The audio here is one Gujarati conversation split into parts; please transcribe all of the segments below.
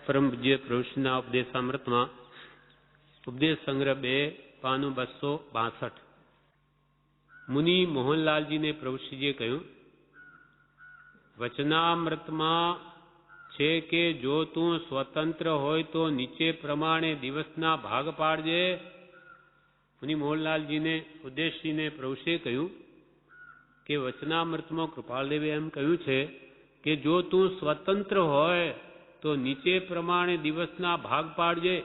પરમ પૂજ્ય પ્રભુશ્રીના ઉપદેશામૃતમાં ઉપદેશ સંગ્રહ 2 પાનું 262 મુનિ મોહનલાલજીને પ્રભુશ્રીજીએ કહ્યું, વચનામૃતમાં છે કે જો તું સ્વતંત્ર હોય તો નીચે પ્રમાણે દિવસના ભાગ પાડજે. મુનિ મોહનલાલજીને ઉદ્દેશીને પ્રભુશ્રીએ કહ્યું કે વચનામૃતમાં કૃપાલદેવે એમ કહ્યું છે કે જો તું સ્વતંત્ર હોય તો નીચે પ્રમાણે દિવસના ભાગ પાડજે.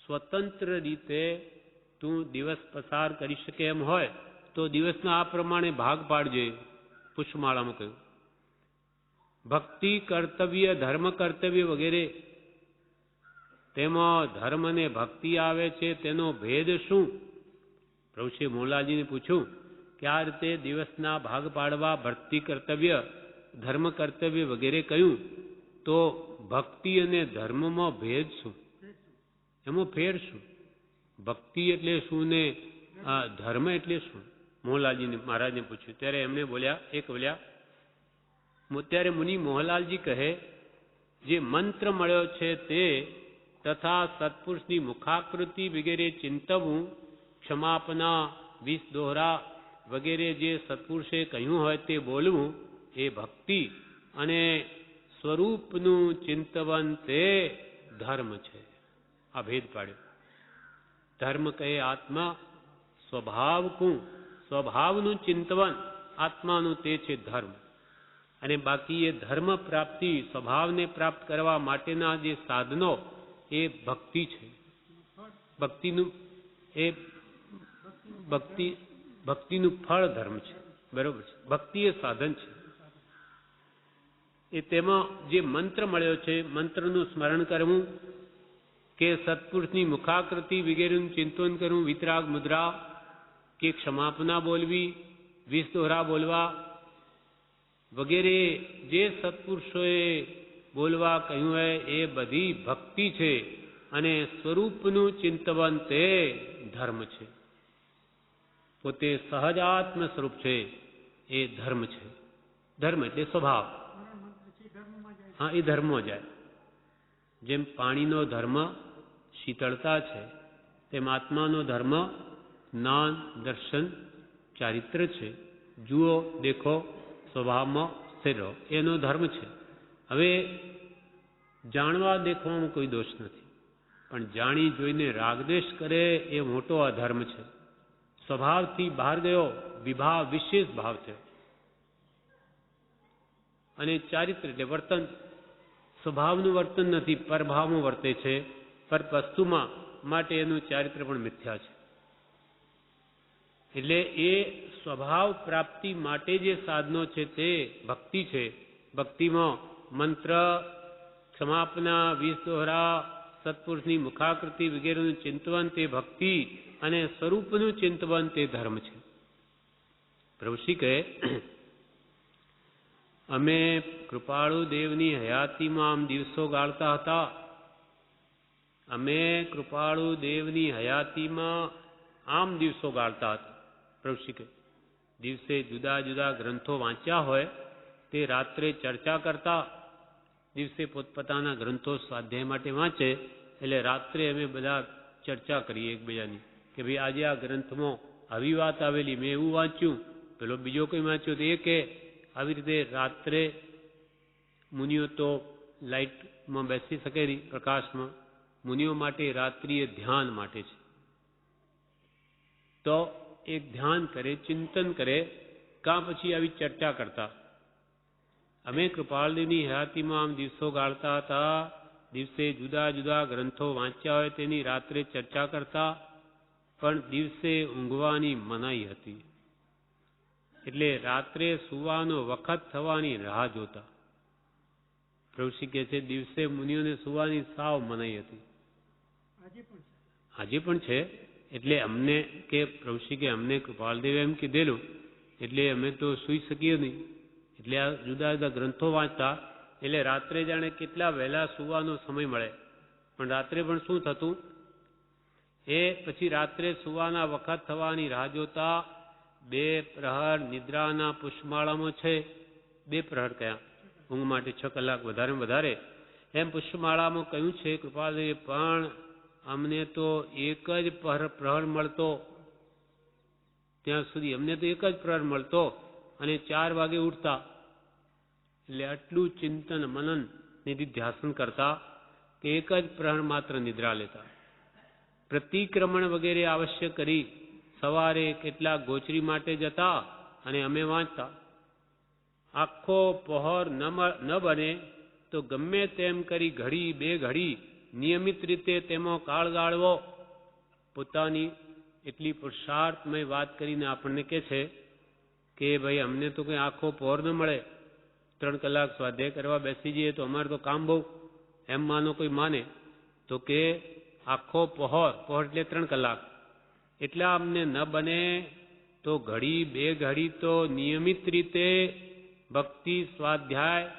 સ્વતંત્ર રીતે તું દિવસ પસાર કરી શકે એમ હોય તો દિવસના આ પ્રમાણે ભાગ પાડજે. પુષ્પમાળામાં કહ્યું. ભક્તિ કર્તવ્ય, ધર્મ કર્તવ્ય વગેરે, તેમાં ધર્મ અને ભક્તિ આવે છે, તેનો ભેદ શું? પ્રભુશ્રી મોહનલાલજીને પૂછ્યું કે આ રીતે દિવસના ભાગ પાડવા, ભક્તિ કર્તવ્ય, ધર્મ કર્તવ્ય વગેરે કહ્યું, તો ભક્તિ અને ધર્મમાં ભેદ શું? એમાં ફેર શું? ભક્તિ એટલે શું ને ધર્મ એટલે શું? મોહનલાલજીને મહારાજને પૂછ્યું ત્યારે એમણે બોલ્યા, ત્યારે મુનિ મોહનલાલજી કહે, જે મંત્ર મળ્યો છે તે તથા સત્પુરુષની મુખાકૃતિ વગેરે ચિંતવવું, ક્ષમાપના, 20 દોહરા વગેરે જે સત્પુરુષે કહ્યું હોય તે બોલવું એ ભક્તિ, અને સ્વરૂપનું ચિંતવન તે ધર્મ છે. આ ભેદ પાડ્યો. ધર્મ કહે આત્મા, સ્વભાવનું ચિંતવન આત્માનું તે છે ધર્મ. અને બાકી એ ધર્મ પ્રાપ્તિ, સ્વભાવને પ્રાપ્ત કરવા માટેના જે સાધનો એ ભક્તિ છે. ભક્તિનું ફળ ધર્મ છે. બરોબર છે. ભક્તિ એ સાધન છે. એ તેમાં જે મંત્ર મળ્યો છે, મંત્રનું સ્મરણ કરવું કે સત્પુરુષની મુખાકૃતિ વગેરેનું ચિંતન કરવું, વિતરાગ મુદ્રા કે ક્ષમાપના બોલવી, 20 દોહરા બોલવા વગેરે જે સત્પુરુષોએ બોલવા કહ્યું હોય એ બધી ભક્તિ છે. અને સ્વરૂપનું ચિંતવન તે ધર્મ છે. પોતે સહજાત્મ સ્વરૂપ છે એ ધર્મ છે. ધર્મ એટલે સ્વભાવ. હા, એ ધર્મમાં જાય. જેમ પાણીનો ધર્મ શીતળતા છે, તેમ આત્માનો ધર્મ જ્ઞાન, દર્શન, ચારિત્ર છે. જુઓ, દેખો, સ્વભાવમાં સ્થિર રહો, એનો ધર્મ છે. હવે જાણવા દેખવામાં કોઈ દોષ નથી, પણ જાણી જોઈને રાગદ્વેષ કરે એ મોટો અધર્મ છે. સ્વભાવથી બહાર ગયો, વિભાવ, વિશેષ ભાવ છે. અને ચારિત્ર એટલે વર્તન, સ્વભાવનું વર્તન નથી, પરભાવમાં વર્તે છે, પર વસ્તુમાં, માટે એનું ચારિત્ર પણ મિથ્યા છે. એટલે એ સ્વભાવ પ્રાપ્તિ માટે જે સાધનો છે તે ભક્તિ છે. ભક્તિમાં મંત્ર, ક્ષમાપના, 20 દોહરા, સત્પુરુષની મુખાકૃતિ વગેરેનું ચિંતવન તે ભક્તિ, અને સ્વરૂપનું ચિંતવન તે ધર્મ છે. પ્રભુશ્રી કહે, અમે કૃપાળુ દેવની હયાતીમાં આમ દિવસો ગાળતા હતા. અમે કૃપાળુ દેવની હયાતીમાં આમ દિવસો ગાળતા હતા. પ્રભુશ્રી કહે, દિવસે જુદા જુદા ગ્રંથો વાંચ્યા હોય તે રાત્રે ચર્ચા કરતા. દિવસે પોતપોતાના ગ્રંથો સ્વાધ્યાય માટે વાંચે એટલે રાત્રે અમે બધા ચર્ચા કરીએ એકબીજાની કે ભાઈ આજે આ ગ્રંથમાં આવી વાત આવેલી, મેં એવું વાંચ્યું, પેલો બીજો કોઈ વાંચ્યો તો એ કે. આવી રીતે રાત્રે મુનિઓ તો લાઇટમાં બેસી શકે નહીં, પ્રકાશમાં. મુનિઓ માટે રાત્રિ એ ધ્યાન માટે છે. તો એક ધ્યાન કરે, ચિંતન કરે, કાં પછી આવી ચર્ચા કરતા. અમે કૃપાળદેવની હયાતીમાં આમ દિવસો ગાળતા હતા. દિવસે જુદા જુદા ગ્રંથો વાંચ્યા હોય તેની રાત્રે ચર્ચા કરતા, પણ દિવસે ઊંઘવાની મનાઈ હતી. એટલે રાત્રે સુવાનો વખત થવાની રાહ જોતા. પ્રભુશ્રી કહે છે, દિવસે મુનિઓને સુવાની સાવ મનાઈ હતી. આજે પણ છે. એટલે અમને કે પ્રભુશ્રી કે અમને કૃપાલદેવે એમ કીધેલું એટલે અમે તો સૂઈ શકીએ નહીં. એટલે આ જુદા જુદા ગ્રંથો વાંચતા. એટલે રાત્રે જાણે કેટલા વહેલા સુવાનો સમય મળે, પણ રાત્રે પણ શું થતું, એ પછી રાત્રે સુવાના વખત થવાની રાહ જોતા. 2 પ્રહર નિદ્રાના પુષ્પમાળામાં છે. 2 પ્રહર કયા? ઊંઘ માટે 6 કલાક વધારે વધારે. એમ પુષ્પમાળામાં કહ્યું છે કૃપાલદેવે, પણ અમને તો એક જ પ્રહર મળતો, ત્યાં સુધી અમને તો એક જ પ્રહર મળતો અને 4 વાગે ઉઠતા. એટલે આટલું ચિંતન મનન નિધિધ્યાસન કરતા કે એક જ પ્રહર માત્ર નિદ્રા લેતા. પ્રતિક્રમણ વગેરે આવશ્ય કરી સવારે કેટલાક ગોચરી માટે જતા અને અમે વાંચતા. આખો પહોર ન બને તો ગમે તેમ કરી ઘડી 2 ઘડી નિયમિત રીતે તેમાં કાળ ગાળવો. પોતાની એટલી પુરુષાર્થમય વાત કરીને આપણને કહે છે કે ભાઈ અમને તો કંઈ આખો પહોર ન મળે, 3 કલાક સ્વાધ્યાય કરવા બેસી જઈએ તો અમારે તો કામ બહુ, એમ માનો કોઈ માને તો કે આખો પહોર એટલે 3 કલાક, એટલા અમને ન બને તો ઘડી 2 ઘડી તો નિયમિત રીતે ભક્તિ સ્વાધ્યાયમાં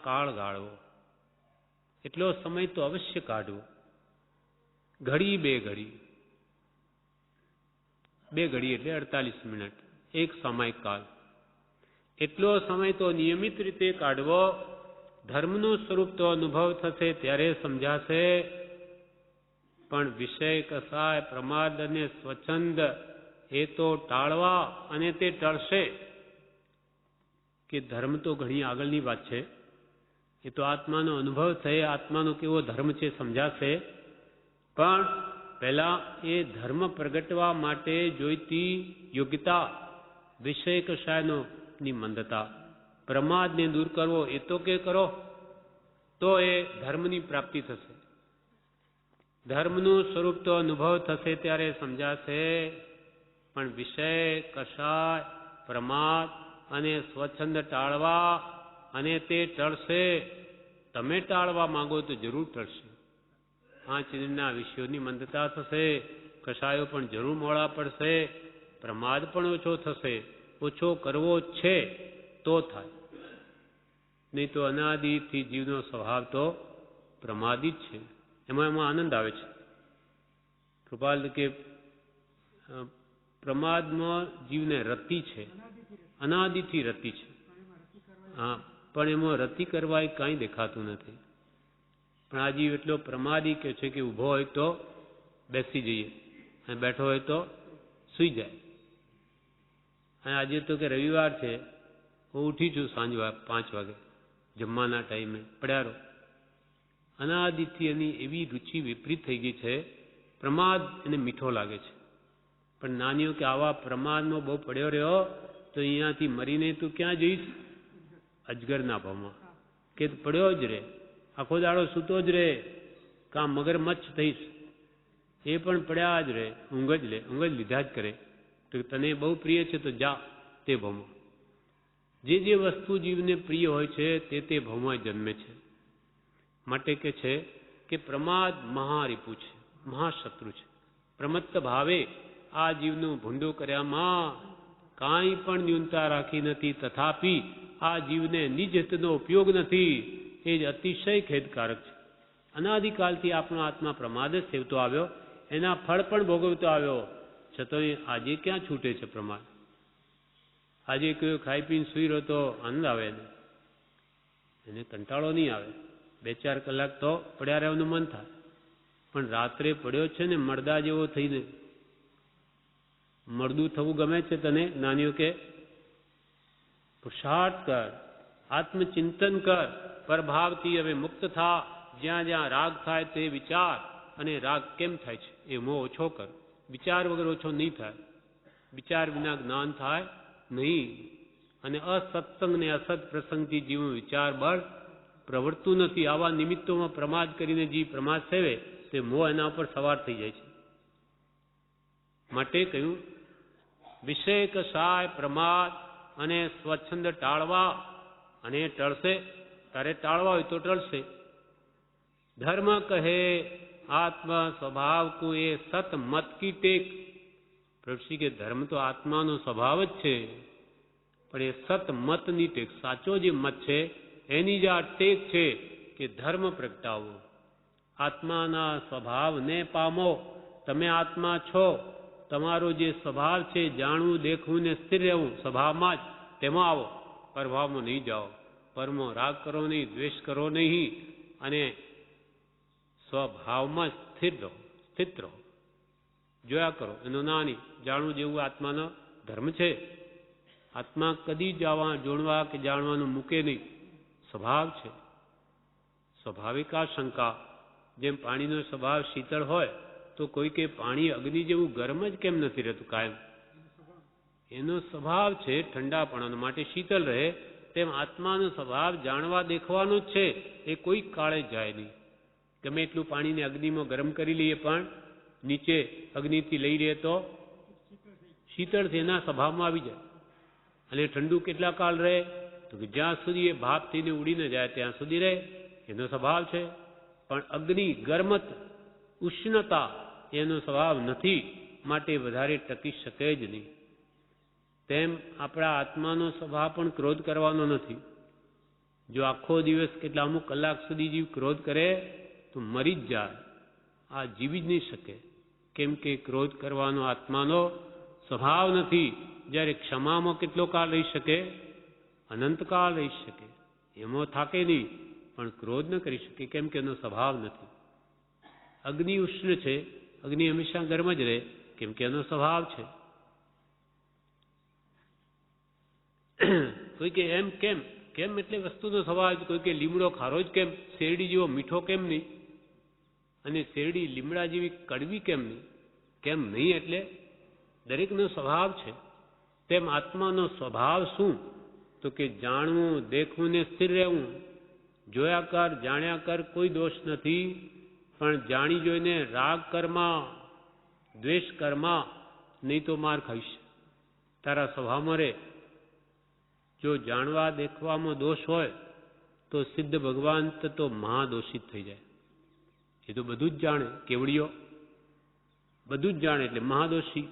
કાળ ગાળવો. એટલો સમય તો અવશ્ય કાઢવો. ઘડી 2 ઘડી, 2 ઘડી એટલે 48 મિનિટ, એક સામાયિક કાળ. એટલો સમય તો નિયમિત રીતે કાઢવો. ધર્મનું સ્વરૂપ તો અનુભવ થશે ત્યારે સમજાશે, પણ વિષય કસાય પ્રમાદ અને સ્વચ્છંદ એ તો ટાળવા અને તે ટળશે. કે ધર્મ તો ઘણી આગળની વાત છે, એ તો આત્માનો અનુભવ થયે, આત્માનો કેવો ધર્મ છે સમજાશે. પણ પહેલા એ ધર્મ પ્રગટવા માટે જોઈતી યોગ્યતા, વિષય કશાયની મંદતા, પ્રમાદને દૂર કરવો, એ તો કે કરો તો એ ધર્મની પ્રાપ્તિ થશે. ધર્મનું સ્વરૂપ તો અનુભવ થશે ત્યારે સમજાશે, પણ વિષય કશાય પ્રમાદ અને સ્વચ્છંદ ટાળવા અને તે ટળશે. તમે ટાળવા માંગો તો જરૂર ટળશે. 5 ઇન્દ્રિયના વિષયોની મંદતા થશે, કશાયો પણ જરૂર મોડા પડશે, પ્રમાદ પણ ઓછો થશે. ઓછો કરવો છે તો થાય, નહીં તો અનાદિથી જીવનો સ્વભાવ તો પ્રમાદી જ છે. એમાં આનંદ આવે છે. કૃપાલ કે પ્રમાદમાં જીવને રતિ છે, અનાદિથી રતિ છે. હા, પણ એમાં રતિ કરવા એ કાંઈ દેખાતું નથી. પણ આ જીવ એટલો પ્રમાદી કે છે કે ઊભો હોય તો બેસી જઈએ અને બેઠો હોય તો સૂઈ જાય. અને આજે તો કે રવિવાર છે, હું ઉઠી છું સાંજ 5 વાગે જમવાના ટાઈમે, પડ્યારો. અનાદિથી એની એવી રુચિ વિપરીત થઈ ગઈ છે, પ્રમાદ એને મીઠો લાગે છે. પણ નાનીઓ કે આવા પ્રમાદનો બહુ પડ્યો રહ્યો તો અહીંયાથી મરીને તું ક્યાં જઈશ? અજગરના ભાવમાં. કે પડ્યો જ રે, આખો દાડો સૂતો જ રે, કાં મગરમચ્છ થઈશ. એ પણ પડ્યા જ રે, ઊંઘ જ લે, ઊંઘ જ લીધા જ કરે. તો તને બહુ પ્રિય છે તો જા તે ભાવમાં. જે વસ્તુ જીવને પ્રિય હોય છે તે ભાવમાં જન્મે છે. માટે કે છે કે પ્રમાદ મહારીપુ છે, મહાશત્રુ છે. પ્રમત્ત ભાવે આ જીવનું ભૂંડું કર્યામાં કાંઈ પણ ન્યૂનતા રાખી નથી, તથાપી આ જીવને નિજ હિતનો ઉપયોગ નથી. એ જ અતિશય ખેદકારક છે. અનાદિકાલથી આપણો આત્મા પ્રમાદ જ સેવતો આવ્યો, એના ફળ પણ ભોગવતો આવ્યો, છતાંય આજે ક્યાં છૂટે છે પ્રમાદ? આજે કોઈ ખાઈ પીને સૂઈ રહ્યો તો આનંદ આવે એને કંટાળો નહીં આવે. 2-4 કલાક તો પડ્યા રહેવાનું મન થાય, પણ રાત્રે પડ્યો છે ને મરદા જેવો થઈને, મરદું થવું ગમે છે તને? નાનીઓ કે પુરુષાર્થ કર, આત્મચિંતન કર, પરભાવથી હવે મુક્ત થા. જ્યાં જ્યાં રાગ થાય તે વિચાર, અને રાગ કેમ થાય છે એ મોહ ઓછો કર. વિચાર વગર ઓછો નહીં થાય, વિચાર વિના જ્ઞાન થાય નહીં. અને અસત્સંગ ને અસત પ્રસંગથી જીવનું વિચાર બળ પ્રવર્તતું નથી. આવા નિમિત્તોમાં પ્રમાદ કરીને જીવ પ્રમાદ સેવે તે મોહ એના ઉપર સવાર થઈ જાય છે. માટે કહ્યું વિષય કસાય પ્રમાદ અને સ્વચ્છંદ ટાળવા, અને ટળશે. તારે ટાળવા હોય તો ટળશે. ધર્મ કહે આત્મ સ્વભાવ કો એ સત મત કી ટેક. પ્રભુશ્રી કે ધર્મ તો આત્માનો સ્વભાવ જ છે, પણ એ સત મતની ટેક, સાચો જે મત છે એની જ આ ટેક છે કે ધર્મ પ્રગટાવો. આત્માના સ્વભાવને પામો. તમે આત્મા છો, તમારો જે સ્વભાવ છે જાણવું, દેખવું ને સ્થિર રહેવું સ્વભાવમાં જ, તેમાં આવો, પરભાવમાં નહીં જાઓ. પરમો રાગ કરો નહીં, દ્વેષ કરો નહીં, અને સ્વભાવમાં સ્થિત રહો. જોયા કરો, એનો નાની જાણવું જેવું આત્માનો ધર્મ છે. આત્મા કદી જોડવા કે જાણવાનું મૂકે નહીં, સ્વભાવ છે. સ્વાભાવિકા શંકા, જેમ પાણીનો સ્વભાવ શીતળ હોય તો કોઈ કે પાણી અગ્નિ જેવું ગરમ જ કેમ નથી રહેતું કાયમ? એનો સ્વભાવ છે ઠંડાપણાનો, માટે શીતળ રહે. તેમ આત્માનો સ્વભાવ જાણવા દેખવાનો જ છે, એ કોઈ કાળે જાય નહીં. ગમે એટલું પાણીને અગ્નિમાં ગરમ કરી લઈએ પણ નીચે અગ્નિથી લઈ રહે તો શીતળ એના સ્વભાવમાં આવી જાય. અને ઠંડુ કેટલા કાળ રહે? તો કે જ્યાં સુધી એ ભાપ થઈને ઉડીને જાય ત્યાં સુધી રહે, એનો સ્વભાવ છે. પણ અગ્નિ ગરમત, ઉષ્ણતા એનો સ્વભાવ નથી, માટે વધારે ટકી શકે જ નહીં. તેમ આપણા આત્માનો સ્વભાવ પણ ક્રોધ કરવાનો નથી. જો આખો દિવસ કેટલા અમુક કલાક સુધી જીવ ક્રોધ કરે તો મરી જ જાય, આ જીવી જ નહીં શકે. કેમ કે ક્રોધ કરવાનો આત્માનો સ્વભાવ નથી. જ્યારે ક્ષમામાં કેટલો કાળ રહી શકે? અનંતકાળ રહી શકે. એમાં થાકે નહીં, પણ ક્રોધ ન કરી શકે, કેમ કે એનો સ્વભાવ નથી. અગ્નિ ઉષ્ણ છે, અગ્નિ હંમેશા ગરમ જ રહે, કેમ કે એનો સ્વભાવ છે. કોઈ કે એમ કેમ? કેમ એટલે વસ્તુનો સ્વભાવ. કોઈ કે લીમડો ખારો જ કેમ? શેરડી જેવો મીઠો કેમ નહીં? અને શેરડી લીમડા જેવી કડવી કેમ નહીં? કેમ નહીં એટલે દરેકનો સ્વભાવ છે. તેમ આત્માનો સ્વભાવ શું? તો કે જાણવું, દેખવું ને સ્થિર રહેવું. જોયા કર, જાણ્યા કર, કોઈ દોષ નથી. પણ જાણી જોઈને રાગ કરમાં, દ્વેષ કરમાં, નહીં તો માર ખાઈશ. તારા સ્વભાવમાં રહે. જો જાણવા દેખવામાં દોષ હોય તો સિદ્ધ ભગવાન તો મહાદોષિત થઈ જાય. એ તો બધું જ જાણે, કેવડીઓ બધું જ જાણે એટલે મહાદોષી.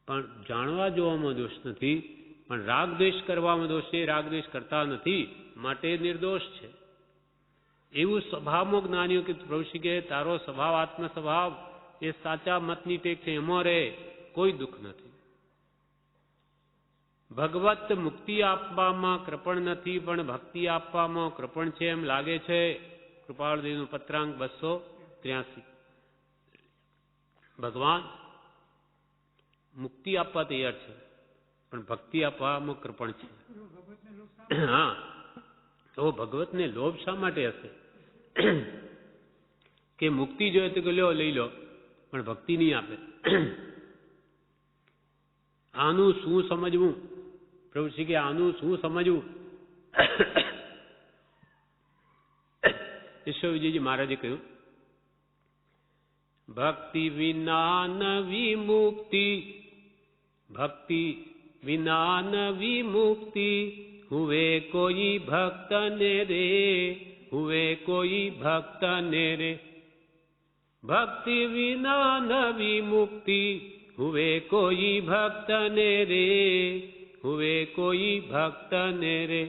પણ જાણવા જોવામાં દોષ નથી, પણ રાગ દ્વેષ કરવામાં દોષ છે. રાગ દ્વેષ કરતા નથી, માટે નિર્દોષ છે. એવું સ્વભાવમાં જ્ઞાનીઓ કે પ્રભુ કે તારો સ્વભાવ આત્મ સ્વભાવ એ સાચા મતની ટેક છે, એમાં રહે, કોઈ દુઃખ નથી. ભગવત મુક્તિ આપવામાં કૃપણ નથી, પણ ભક્તિ આપવામાં કૃપણ છે એમ લાગે છે. કૃપાળદેવનું પત્રાંક 283. ભગવાન મુક્તિ આપવા તૈયાર છે, પણ ભક્તિ આપવામાં કૃપણ છે. હા, તો ભગવતને લોભ શા માટે હશે? કે મુક્તિ જોઈએ તો કે લ્યો લઈ લો, પણ ભક્તિ નહીં આપે. આનું શું સમજવું? પ્રભુ શ્રી કે આનું શું સમજવું? ઈશ્વર વિજયજી મહારાજે કહ્યું, ભક્તિ વિના નવી મુક્તિ, ભક્તિ વિના નવી મુક્તિ, હુવે કોઈ ભક્ત ને રે, હુવે કોઈ ભક્ત ને રે. ભક્તિ વિના નવી મુક્તિ, હુવે કોઈ ભક્ત ને રે, હુવે કોઈ ભક્ત ને રે.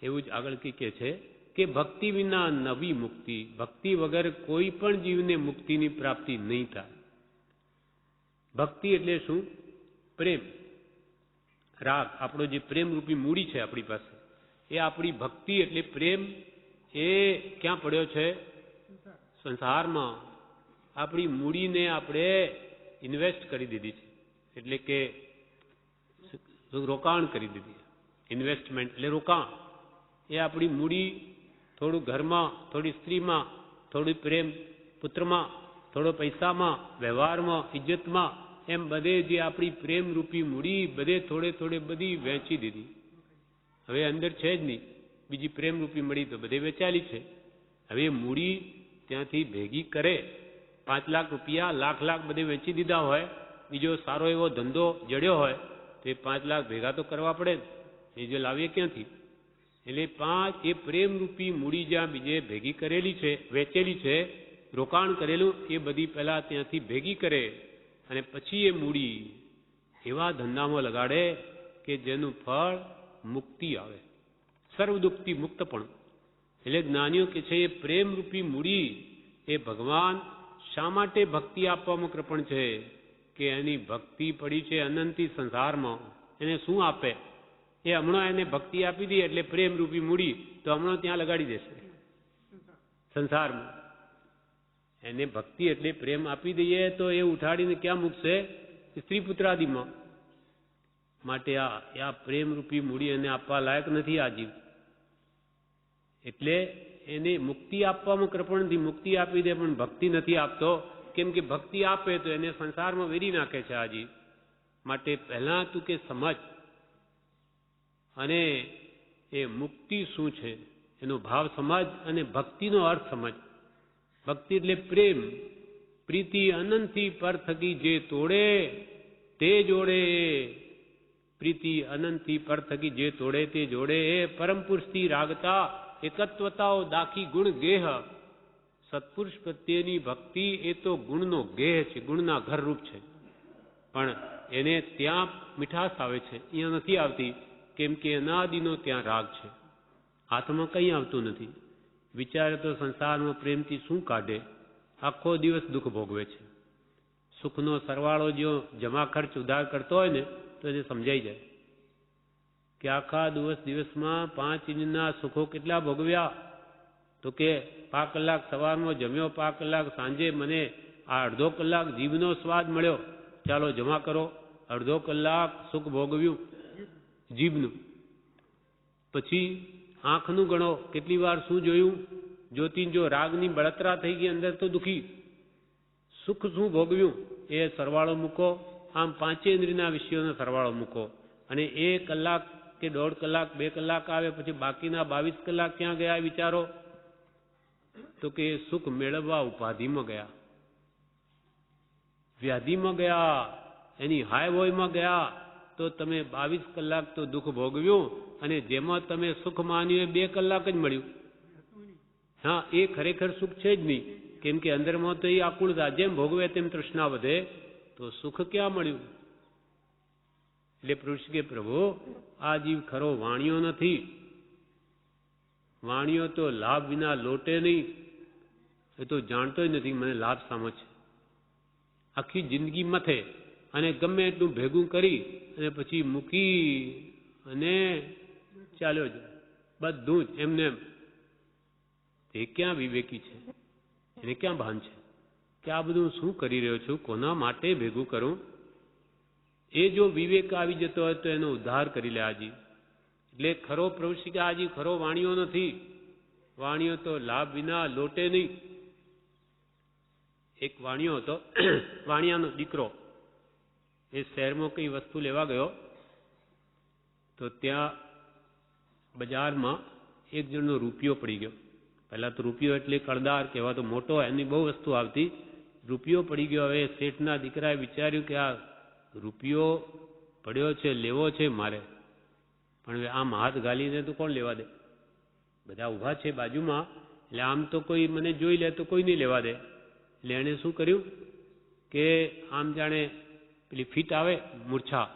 એવું જ આગળ કહે છે કે ભક્તિ વિના નવી મુક્તિ, ભક્તિ વગર કોઈ પણ જીવને મુક્તિની પ્રાપ્તિ નહીં થાય. ભક્તિ એટલે શું? પ્રેમ, રાગ. આપણો જે પ્રેમ રૂપી મૂડી છે આપણી પાસે, એ આપણી ભક્તિ એટલે પ્રેમ. એ ક્યાં પડ્યો છે? સંસારમાં. આપણી મૂડીને આપણે ઇન્વેસ્ટ કરી દીધી છે, એટલે કે રોકાણ કરી દીધી. ઇન્વેસ્ટમેન્ટ એટલે રોકાણ. એ આપણી મૂડી થોડું ઘરમાં, થોડી સ્ત્રીમાં, થોડું પ્રેમ પુત્રમાં, થોડો પૈસામાં, વ્યવહારમાં, ઇજ્જતમાં, એમ બધે જે આપણી પ્રેમ રૂપી મૂડી બધે થોડે થોડે બધી વેચી દીધી. હવે અંદર છે જ નહીં. બીજી પ્રેમ રૂપી મળી તો બધે વેચાયેલી છે. હવે મૂડી ત્યાંથી ભેગી કરે, 5 લાખ રૂપિયા, લાખ બધે વેચી દીધા હોય, બીજો સારો એવો ધંધો જડ્યો હોય તો એ 5 લાખ ભેગા તો કરવા પડે ને. એ જે લાવીએ ક્યાંથી? એટલે એ પ્રેમ રૂપી મૂડી જ્યાં બીજે ભેગી કરેલી છે, વેચેલી છે, રોકાણ કરેલું, એ બધી પહેલા ત્યાંથી ભેગી કરે અને પછી એ મૂડી એવા ધંધામાં લગાડે કે જેનું ફળ મુક્તિ આવે, સર્વ દુઃખથી મુક્તપણું. એટલે જ્ઞાનીઓ કે છે એ પ્રેમ રૂપી મૂડી એ ભગવાન શા માટે ભક્તિ આપવામાં કૃપણ છે? કે એની ભક્તિ પડી છે અનંતી સંસારમાં. એને શું આપે? એ હમણાં એને ભક્તિ આપી દે એટલે પ્રેમ રૂપી મૂડી તો હમણાં ત્યાં લગાડી દેશે સંસારમાં. એને ભક્તિ એટલે પ્રેમ આપી દઈએ તો એ ઉઠાડીને ક્યાં મૂકશે? સ્ત્રી પુત્રાદિમાં. માટે આ પ્રેમ રૂપી મૂડી એને આપવા લાયક નથી આ જીવ. એટલે એને મુક્તિ આપવામાં કૃપણ નથી. મુક્તિ આપી દે પણ ભક્તિ નથી આપતો. કેમ કે ભક્તિ આપે તો એને સંસારમાં વેરી નાખે છે આ જીવ. માટે પહેલા તું કે સમજ અને એ મુક્તિ શું છે એનો ભાવ સમજ અને ભક્તિનો અર્થ સમજ. ભક્તિ એટલે પ્રેમ. પ્રીતિ અનંતથી પર થકી જે તોડે તે જોડે. પ્રીતિ અનંતથી પર થકી જે તોડે તે જોડે. એ પરમ પુરુષથી રાગતા એકત્વતાઓ દાખી ગુણ ગેહ. સત્પુરુષ પ્રત્યેની ભક્તિ એ તો ગુણનો ગેહ છે, ગુણના ઘરરૂપ છે. પણ એને ત્યાં મીઠાશ આવે છે, અહીંયા નથી આવતી. કેમ કે અનાદિનો ત્યાં રાગ છે. હાથમાં કંઈ આવતું નથી. વિચારે તો સંસારમાં પ્રેમથી શું કાઢે? આખો દિવસ દુઃખ ભોગવે છે. સુખનો સરવાળો જો જમા ખર્ચ ઉધાર કરતો હોય ને તો એને સમજાઈ જાય કે આખા દિવસમાં 5 ઇંચના સુખો કેટલા ભોગવ્યા. તો કે 5 કલાક સવારમાં જમ્યો, 5 કલાક સાંજે મને આ અડધો કલાક જીભનો સ્વાદ મળ્યો, ચાલો જમા કરો. અડધો કલાક સુખ ભોગવ્યું જીભનું. પછી આંખનું ગણો, કેટલી વાર શું જોયું. જોતી જો રાગની બળતરા થઈ ગઈ અંદર તો દુખી. સુખ શું ભોગવ્યું એ સરવાળો મૂકો. આમ 5 ઇન્દ્રિયના વિષયોનો સરવાળો મૂકો અને 1 કલાક કે 1.5 કલાક 2 કલાક આવે પછી બાકીના 22 કલાક ક્યાં ગયા વિચારો. તો કે સુખ મેળવવા ઉપાધિમાં ગયા, વ્યાધિમાં ગયા, એની હાયવોયમાં ગયા. તો તમે 22 કલાક તો દુઃખ ભોગવ્યું અને જેમાં તમે સુખ માન્યું એ 2 કલાક જ મળ્યું. હા, એ ખરેખર સુખ છે જ નહીં. કેમ કે અંદરમાં તો એ આકુળતા, જેમ ભોગવે તેમ તૃષ્ણા વધે. તો સુખ ક્યાં મળ્યું? એટલે પુરુષ કે પ્રભુ આ જીવ ખરો વાણિયો નથી. વાણિયો તો લાભ વિના લોટે નહીં. એ તો જાણતો જ નથી મને લાભ સામો છે. આખી જિંદગી મથે અને ગમે એટલું ભેગું કરી અને પછી મૂકી અને ચાલ્યો જ બધું જ એમને એમ. એ ક્યાં વિવેકી છે? એને ક્યાં ભાન છે કે આ બધું શું કરી રહ્યો છું, કોના માટે ભેગું કરું? એ જો વિવેક આવી જતો હોય તો એનો ઉદ્ધાર કરી લે આજી. એટલે ખરો પ્રવૃત્તિ કે આજી ખરો વાણિયો નથી. વાણિયો તો લાભ વિના લોટે નહીં. એક વાણિયો હતો, વાણિયાનો દીકરો. એ શહેરમાં કઈ વસ્તુ લેવા ગયો તો ત્યાં બજારમાં એક જણનો રૂપિયો પડી ગયો. પહેલાં તો રૂપિયો એટલે કળદાર કહેવાતો મોટો, એની બહુ વસ્તુ આવતી. રૂપિયો પડી ગયો. હવે શેઠના દીકરાએ વિચાર્યું કે આ રૂપિયો પડ્યો છે, લેવો છે મારે, પણ હવે આમ હાથ ગાલીને તો કોણ લેવા દે? બધા ઊભા છે બાજુમાં, એટલે આમ તો કોઈ મને જોઈ લે તો કોઈ નહીં લેવા દે. એટલે એણે શું કર્યું કે આમ જાણે પેલી ફીટ આવે મૂર્છા,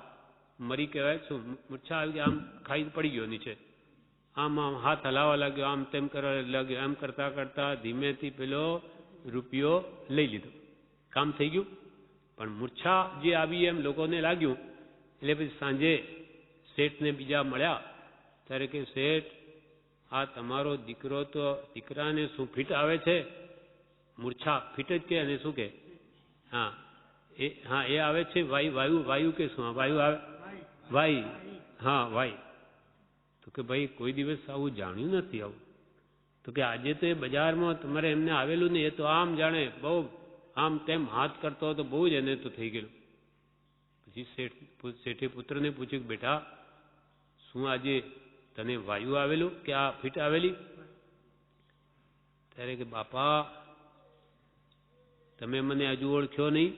મરી કહેવાય શું, મૂર્છા આવી ગઈ, આમ ખાઈ પડી ગયો નીચે. આમ હાથ હલાવવા લાગ્યો, આમ તેમ કરવા લાગ્યો. એમ કરતા કરતા ધીમેથી પેલો રૂપિયો લઈ લીધો. કામ થઈ ગયું. પણ મૂર્છા જે આવી એમ લોકોને લાગ્યું. એટલે પછી સાંજે શેઠને બીજા મળ્યા ત્યારે કે શેઠ આ તમારો દીકરો તો દીકરાને શું ફીટ આવે છે? મૂર્છા ફીટ જ કે અને શું કે? હા એ આવે છે વાયુ કે શું? વાયુ આવે, વાય, હા વાય. તો કે ભાઈ કોઈ દિવસ આવું જાણ્યું નથી આવું. તો કે આજે તો એ બજારમાં તમારે એમને આવેલું ને, એ તો આમ જાણે બહુ આમ તેમ હાથ કરતો તો બહુ જ એને તો થઈ ગયેલું. પછી શેઠે પુત્રને પૂછ્યું કે બેટા શું આજે તને વાયુ આવેલું કે આ ફીટ આવેલી? ત્યારે કે બાપા તમે મને હજુ ઓળખ્યો નહીં,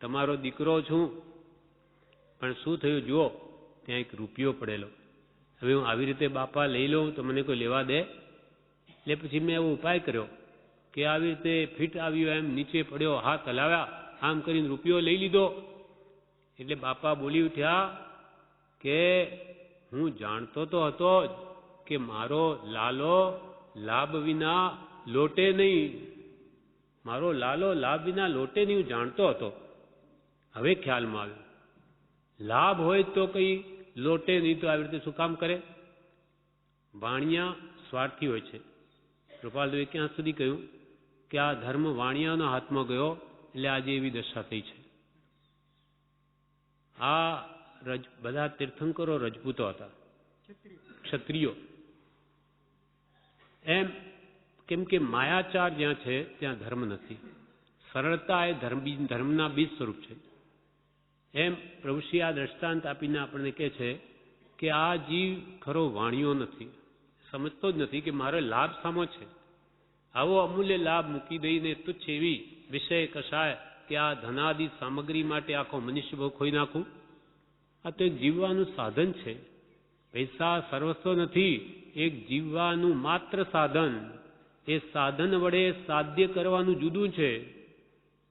તમારો દીકરો છું. પણ શું થયું જુઓ, ત્યાં એક રૂપિયો પડેલો. હવે હું આવી રીતે બાપા લઈ લઉં તો મને કોઈ લેવા દે? એટલે પછી મેં એવો ઉપાય કર્યો કે આવી રીતે ફીટ આવ્યો એમ નીચે પડ્યો, હાથ હલાવ્યા, આમ કરીને રૂપિયો લઈ લીધો. એટલે બાપા બોલી ઉઠ્યા કે હું જાણતો તો હતો જ કે મારો લાલો લાભ વિના લોટે નહીં. મારો લાલો લાભ વિના લોટે નહીં, હું જાણતો હતો. હવે ખ્યાલમાં આવ્યું લાભ હોય તો કઈ લોટે નહીં તો આવી રીતે શું કામ કરે? વાણિયા સ્વાર્થી હોય છે. કૃપાલદેવે ક્યાં સુધી કહ્યું કે આ ધર્મ વાણિયાના હાથમાં ગયો એટલે આજે એવી દશા થઈ છે. આ બધા તીર્થંકરો રજપૂતો હતા, ક્ષત્રિયો. એમ કેમ કે માયાચાર જ્યાં છે ત્યાં ધર્મ નથી. સરળતા એ ધર્મના બીજ સ્વરૂપ છે. એમ પ્રભુશ્રી આ દ્રષ્ટાંત આપીને આપણને કહે છે કે આ જીવ ખરો વાણિયો નથી, સમજતો જ નથી કે મારો લાભ સામો છે. આવો અમૂલ્ય લાભ મૂકી દઈને તુચ્છ એવી વિષય કશાય કે આ ધનાદિ સામગ્રી માટે આખો મનુષ્ય ભાવ ખોઈ નાખું. આ તો એક જીવવાનું સાધન છે. પૈસા સર્વસ્વ નથી, એક જીવવાનું માત્ર સાધન. એ સાધન વડે સાધ્ય કરવાનું જુદું છે.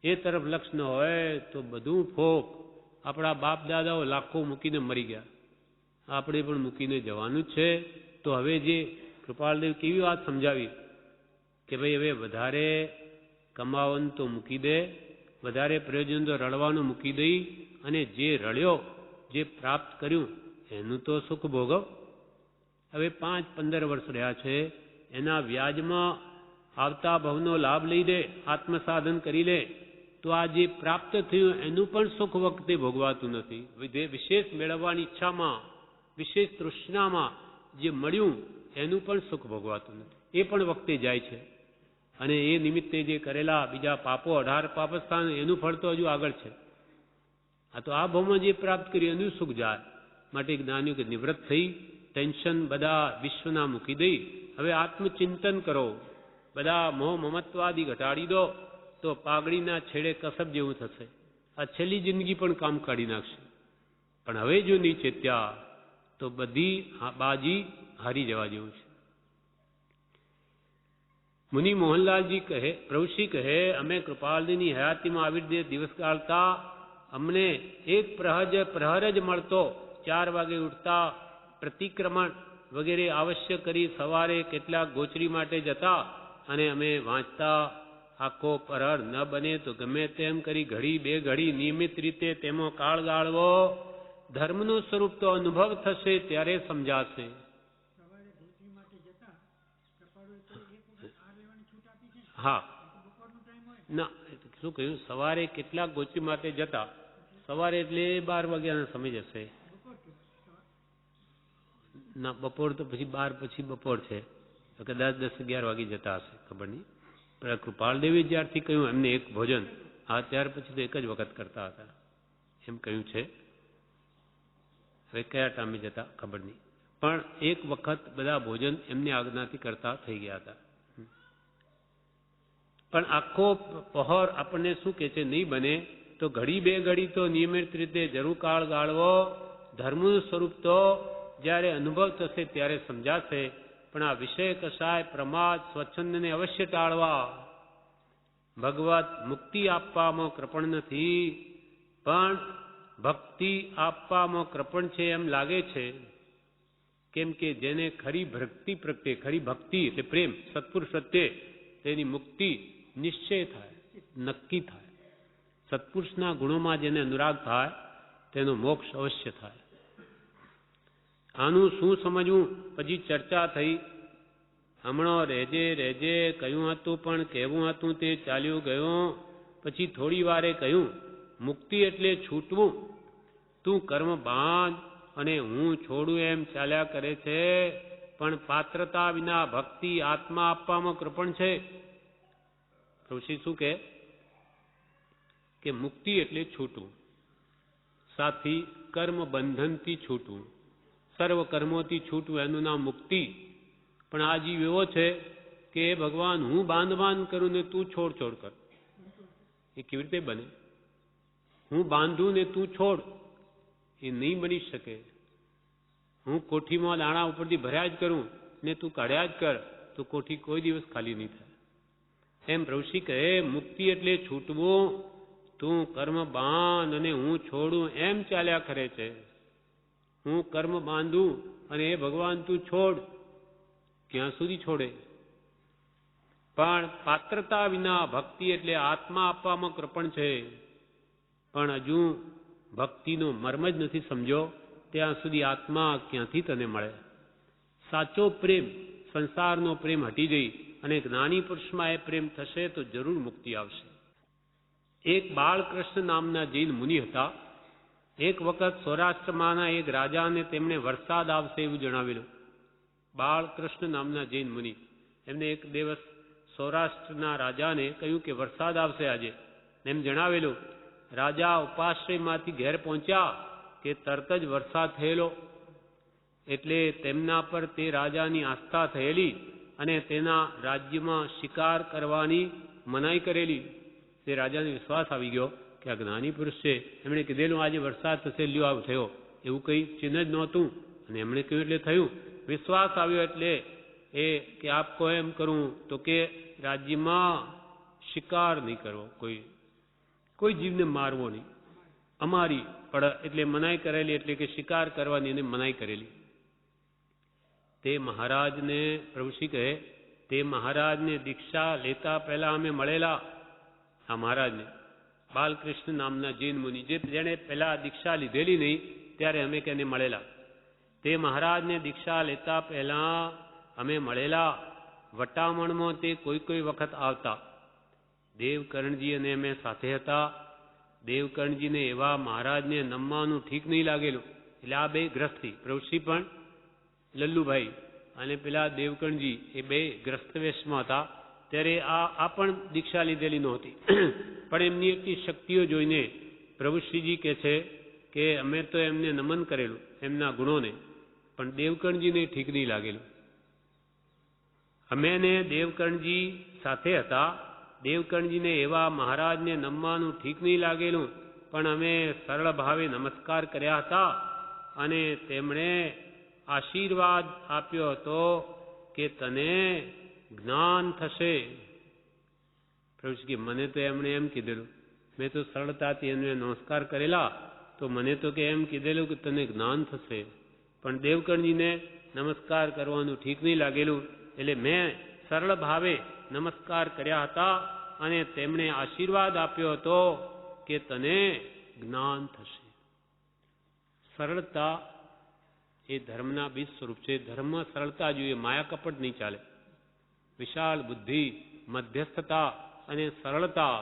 એ તરફ લક્ષ ન હોય તો બધું ફોક. આપણા બાપ દાદાઓ લાખો મૂકીને મરી ગયા, આપણે પણ મૂકીને જવાનું જ છે. તો હવે જે કૃપાલદેવ કેવી વાત સમજાવી કે ભાઈ હવે વધારે કમાવાનું તો મૂકી દે, વધારે પ્રયોજન તો રળવાનું મૂકી દઈ, અને જે રળ્યો, જે પ્રાપ્ત કર્યું એનું તો સુખ ભોગવ. હવે 5-15 વર્ષ રહ્યા છે, એના વ્યાજમાં આવતા ભવનો લાભ લઈ દે, આત્મસાધન કરી લે, તો આ જે પ્રાપ્ત થયું એનું પણ સુખ વખતે ભોગવાતું નથી. વિશેષ મેળવવાની ઈચ્છામાં, વિશેષ તૃષ્ણામાં જે મળ્યું એનું પણ સુખ ભોગવાતું નથી. એ પણ વખતે જાય છે. અને એ નિમિત્તે જે કરેલા બીજા પાપો, 18 પાપસ્થાન, એનું ફળ તો હજુ આગળ છે. આ તો આ ભાવમાં જે પ્રાપ્ત કર્યું એનું સુખ જાય. માટે જ્ઞાનીઓ કે નિવૃત્ત થઈ ટેન્શન બધા વિશ્વના મૂકી દઈ હવે આત્મચિંતન કરો. બધા મોહ મમત્વાદી ઘટાડી દો તો પાઘડીના છેડે કસબ જેવું થશે. આ છેલ્લી જિંદગી પણ કામ કાઢી નાખશે. પણ હવે જો નહીં ચેત્યા તો બધી બાજી હારી જવા જેવું છે. મુનિ મોહનલાલજી કહે, પ્રભુશ્રી કહે, અમે કૃપાલજીની હયાતીમાં આવી રીતે દિવસ ગાળતા. અમને એક પ્રહર જ મળતો. 4 વાગે ઉઠતા, પ્રતિક્રમણ વગેરે અવશ્ય કરી સવારે કેટલાક ગોચરી માટે જતા, અને અમે વાંચતા. આખો પ્રહર ન બને તો ગમે તેમ કરી ઘડી 2 ઘડી નિયમિત રીતે તેમાં કાળ ગાળવો. ધર્મનું સ્વરૂપ તો અનુભવ થશે ત્યારે સમજાશે. હા, ના શું કહ્યું? સવારે કેટલાક ગોચરી માટે જતા. સવારે એટલે 12 વાગ્યાના સમય જશે. ના, બપોર તો પછી 12 પછી બપોર છે, તો કદાચ 10-11 વાગે જતા હશે, ખબર નહીં. પણ કૃપાલદેવે જ્યારથી કહ્યું એમને એક ભોજન, હા ત્યાર પછી તો એક જ વખત કરતા હતા એમ કહ્યું છે. હવે કયા ટાઈમે જતા ખબર નહીં, પણ એક વખત બધા ભોજન એમની આજ્ઞાથી કરતા થઈ ગયા હતા. પણ આખો પહોર આપણને શું કે છે, નહીં બને તો ઘડી 2 ઘડી તો નિયમિત રીતે જરૂર કાળ ગાળવો. ધર્મનું સ્વરૂપ તો જ્યારે અનુભવ થશે ત્યારે સમજાશે. પણ આ વિષય કશાય પ્રમાદ સ્વચ્છંદને અવશ્ય ટાળવા. ભગવત મુક્તિ આપવામાં કૃપણ નથી, પણ ભક્તિ આપવામાં કૃપણ છે એમ લાગે છે. કેમ કે જેને ખરી ભક્તિ પ્રત્યે, ખરી ભક્તિ એટલે પ્રેમ સત્પુરુષ પ્રત્યે, તેની મુક્તિ નિશ્ચય થાય, નક્કી થાય. સત્પુરુષના ગુણોમાં જેને અનુરાગ થાય તેનો મોક્ષ અવશ્ય થાય. આનું શું સમજવું? પછી ચર્ચા થઈ. હમણાં રહેજે કહ્યું હતું, પણ કહેવું હતું તે ચાલ્યું ગયું. પછી થોડી વારે કહ્યું, મુક્તિ એટલે છૂટવું. તું કર્મ બાંધ અને હું છોડું એમ ચાલ્યા કરે છે. પણ પાત્રતા વિના ભક્તિ આત્મા આપવામાં કૃપણ છે. ઋષિ શું કે મુક્તિ એટલે છૂટવું, સાથી કર્મ બંધનથી છૂટવું, સર્વ કર્મોથી છૂટવું, એનું નામ મુક્તિ. પણ આ જીવ એવો છે કે ભગવાન હું બાંધ કરું ને તું છોડ કર. એ કેવી રીતે બને? હું બાંધું ને તું છોડ, એ નહીં બની શકે. હું કોઠીમાં દાણા ઉપરથી ભર્યા જ કરું ને તું કાઢ્યા જ કર, તો કોઠી કોઈ દિવસ ખાલી નહીં થાય. એમ ઋષિ કહે, મુક્તિ એટલે છૂટવું. તું કર્મ બાંધ અને હું છોડું એમ ચાલ્યા કરે છે. હું કર્મ બાંધું અને એ ભગવાન તું છોડ, ક્યાં સુધી છોડે? પણ પાત્રતા વિના ભક્તિ એટલે આત્મા આપવામાં કૃપણ છે. પણ હજુ ભક્તિનો મર્મ જ નથી સમજો ત્યાં સુધી આત્મા ક્યાંથી તને મળે? સાચો પ્રેમ, સંસારનો પ્રેમ હટી જઈ અને જ્ઞાની પુરુષમાં એ પ્રેમ થશે તો જરૂર મુક્તિ આવશે. એક બાળકૃષ્ણ નામના જૈન મુનિ હતા. એક વખત સૌરાષ્ટ્રમાંના એક રાજાને તેમણે વરસાદ આવશે એવું જણાવેલું. બાળકૃષ્ણ નામના જૈન મુનિ, એમને એક દિવસ સૌરાષ્ટ્રના રાજાને કહ્યું કે વરસાદ આવશે આજે, એમ જણાવેલું. રાજા ઉપાશ્રયમાંથી ઘેર પહોંચ્યા કે તરત જ વરસાદ થયેલો. એટલે તેમના પર તે રાજાની આસ્થા થયેલી અને તેના રાજ્યમાં શિકાર કરવાની મનાઈ કરેલી. તે રાજાને વિશ્વાસ આવી ગયો કે આ જ્ઞાની પુરુષ છે, એમણે કીધેલું આજે વરસાદ થશે, લ્યો આવ થયો. એવું કંઈ ચિહ્ન જ નહોતું અને એમણે કહ્યું એટલે થયું. વિશ્વાસ આવ્યો એટલે એ કે આપ કહો એમ કરું, તો કે રાજ્યમાં શિકાર નહીં કરવો, કોઈ જીવને મારવો નહીં, અમારી પણ એટલે મનાઈ કરેલી, એટલે કે શિકાર કરવાની એને મનાઈ કરેલી. તે મહારાજને પ્રભુશ્રી કહે, તે મહારાજને દીક્ષા લેતા પહેલા અમે મળેલા. આ મહારાજને બાલકૃષ્ણ નામના જૈન મુનિ, જેણે પહેલા દીક્ષા લીધેલી નહીં ત્યારે અમે તેને મળેલા. તે મહારાજને દીક્ષા લેતા પહેલા અમે મળેલા. વટામણમાં તે કોઈ વખત આવતા. દેવકર્ણજી અને અમે સાથે હતા. દેવકર્ણજીને એવા મહારાજને નમવાનું ઠીક નહીં લાગેલું. એટલે આ બે ગ્રસ્તી, પ્રભુશ્રી પણ લલ્લુભાઈ અને પેલા દેવકર્ણજી, એ બે ગ્રસ્ત વેશમાં હતા. ત્યારે આ પણ દીક્ષા લીધેલી નહોતી. પણ એમની એટલી શક્તિઓ જોઈને પ્રભુશ્રીજી કહે છે કે અમે તો એમને નમન કરેલું, એમના ગુણોને, પણ દેવકર્ણજીને ઠીક નહીં લાગેલું. અમે ને દેવકર્ણજી સાથે હતા. દેવકર્ણજીને એવા મહારાજને નમવાનું ઠીક નહીં લાગેલું, પણ અમે સરળ ભાવે નમસ્કાર કર્યા હતા અને તેમણે આશીર્વાદ આપ્યો હતો કે તને જ્ઞાન થશે. પ્રભુજી, મને તો એમણે એમ કીધેલું, મેં તો સરળતાથી એમને નમસ્કાર કરેલા, તો મને તો કે એમ કીધેલું કે તને જ્ઞાન થશે. પણ દેવકર્ણજીને નમસ્કાર કરવાનું ઠીક નહીં લાગેલું, એટલે મેં સરળ ભાવે નમસ્કાર કર્યા હતા અને તેમણે આશીર્વાદ આપ્યો હતો કે તને જ્ઞાન થશે. સરળતા એ ધર્મના બીજ સ્વરૂપ છે. ધર્મમાં સરળતા જોઈએ, માયા કપટ નહીં ચાલે. વિશાળ બુદ્ધિ, મધ્યસ્થતા અને સરળતા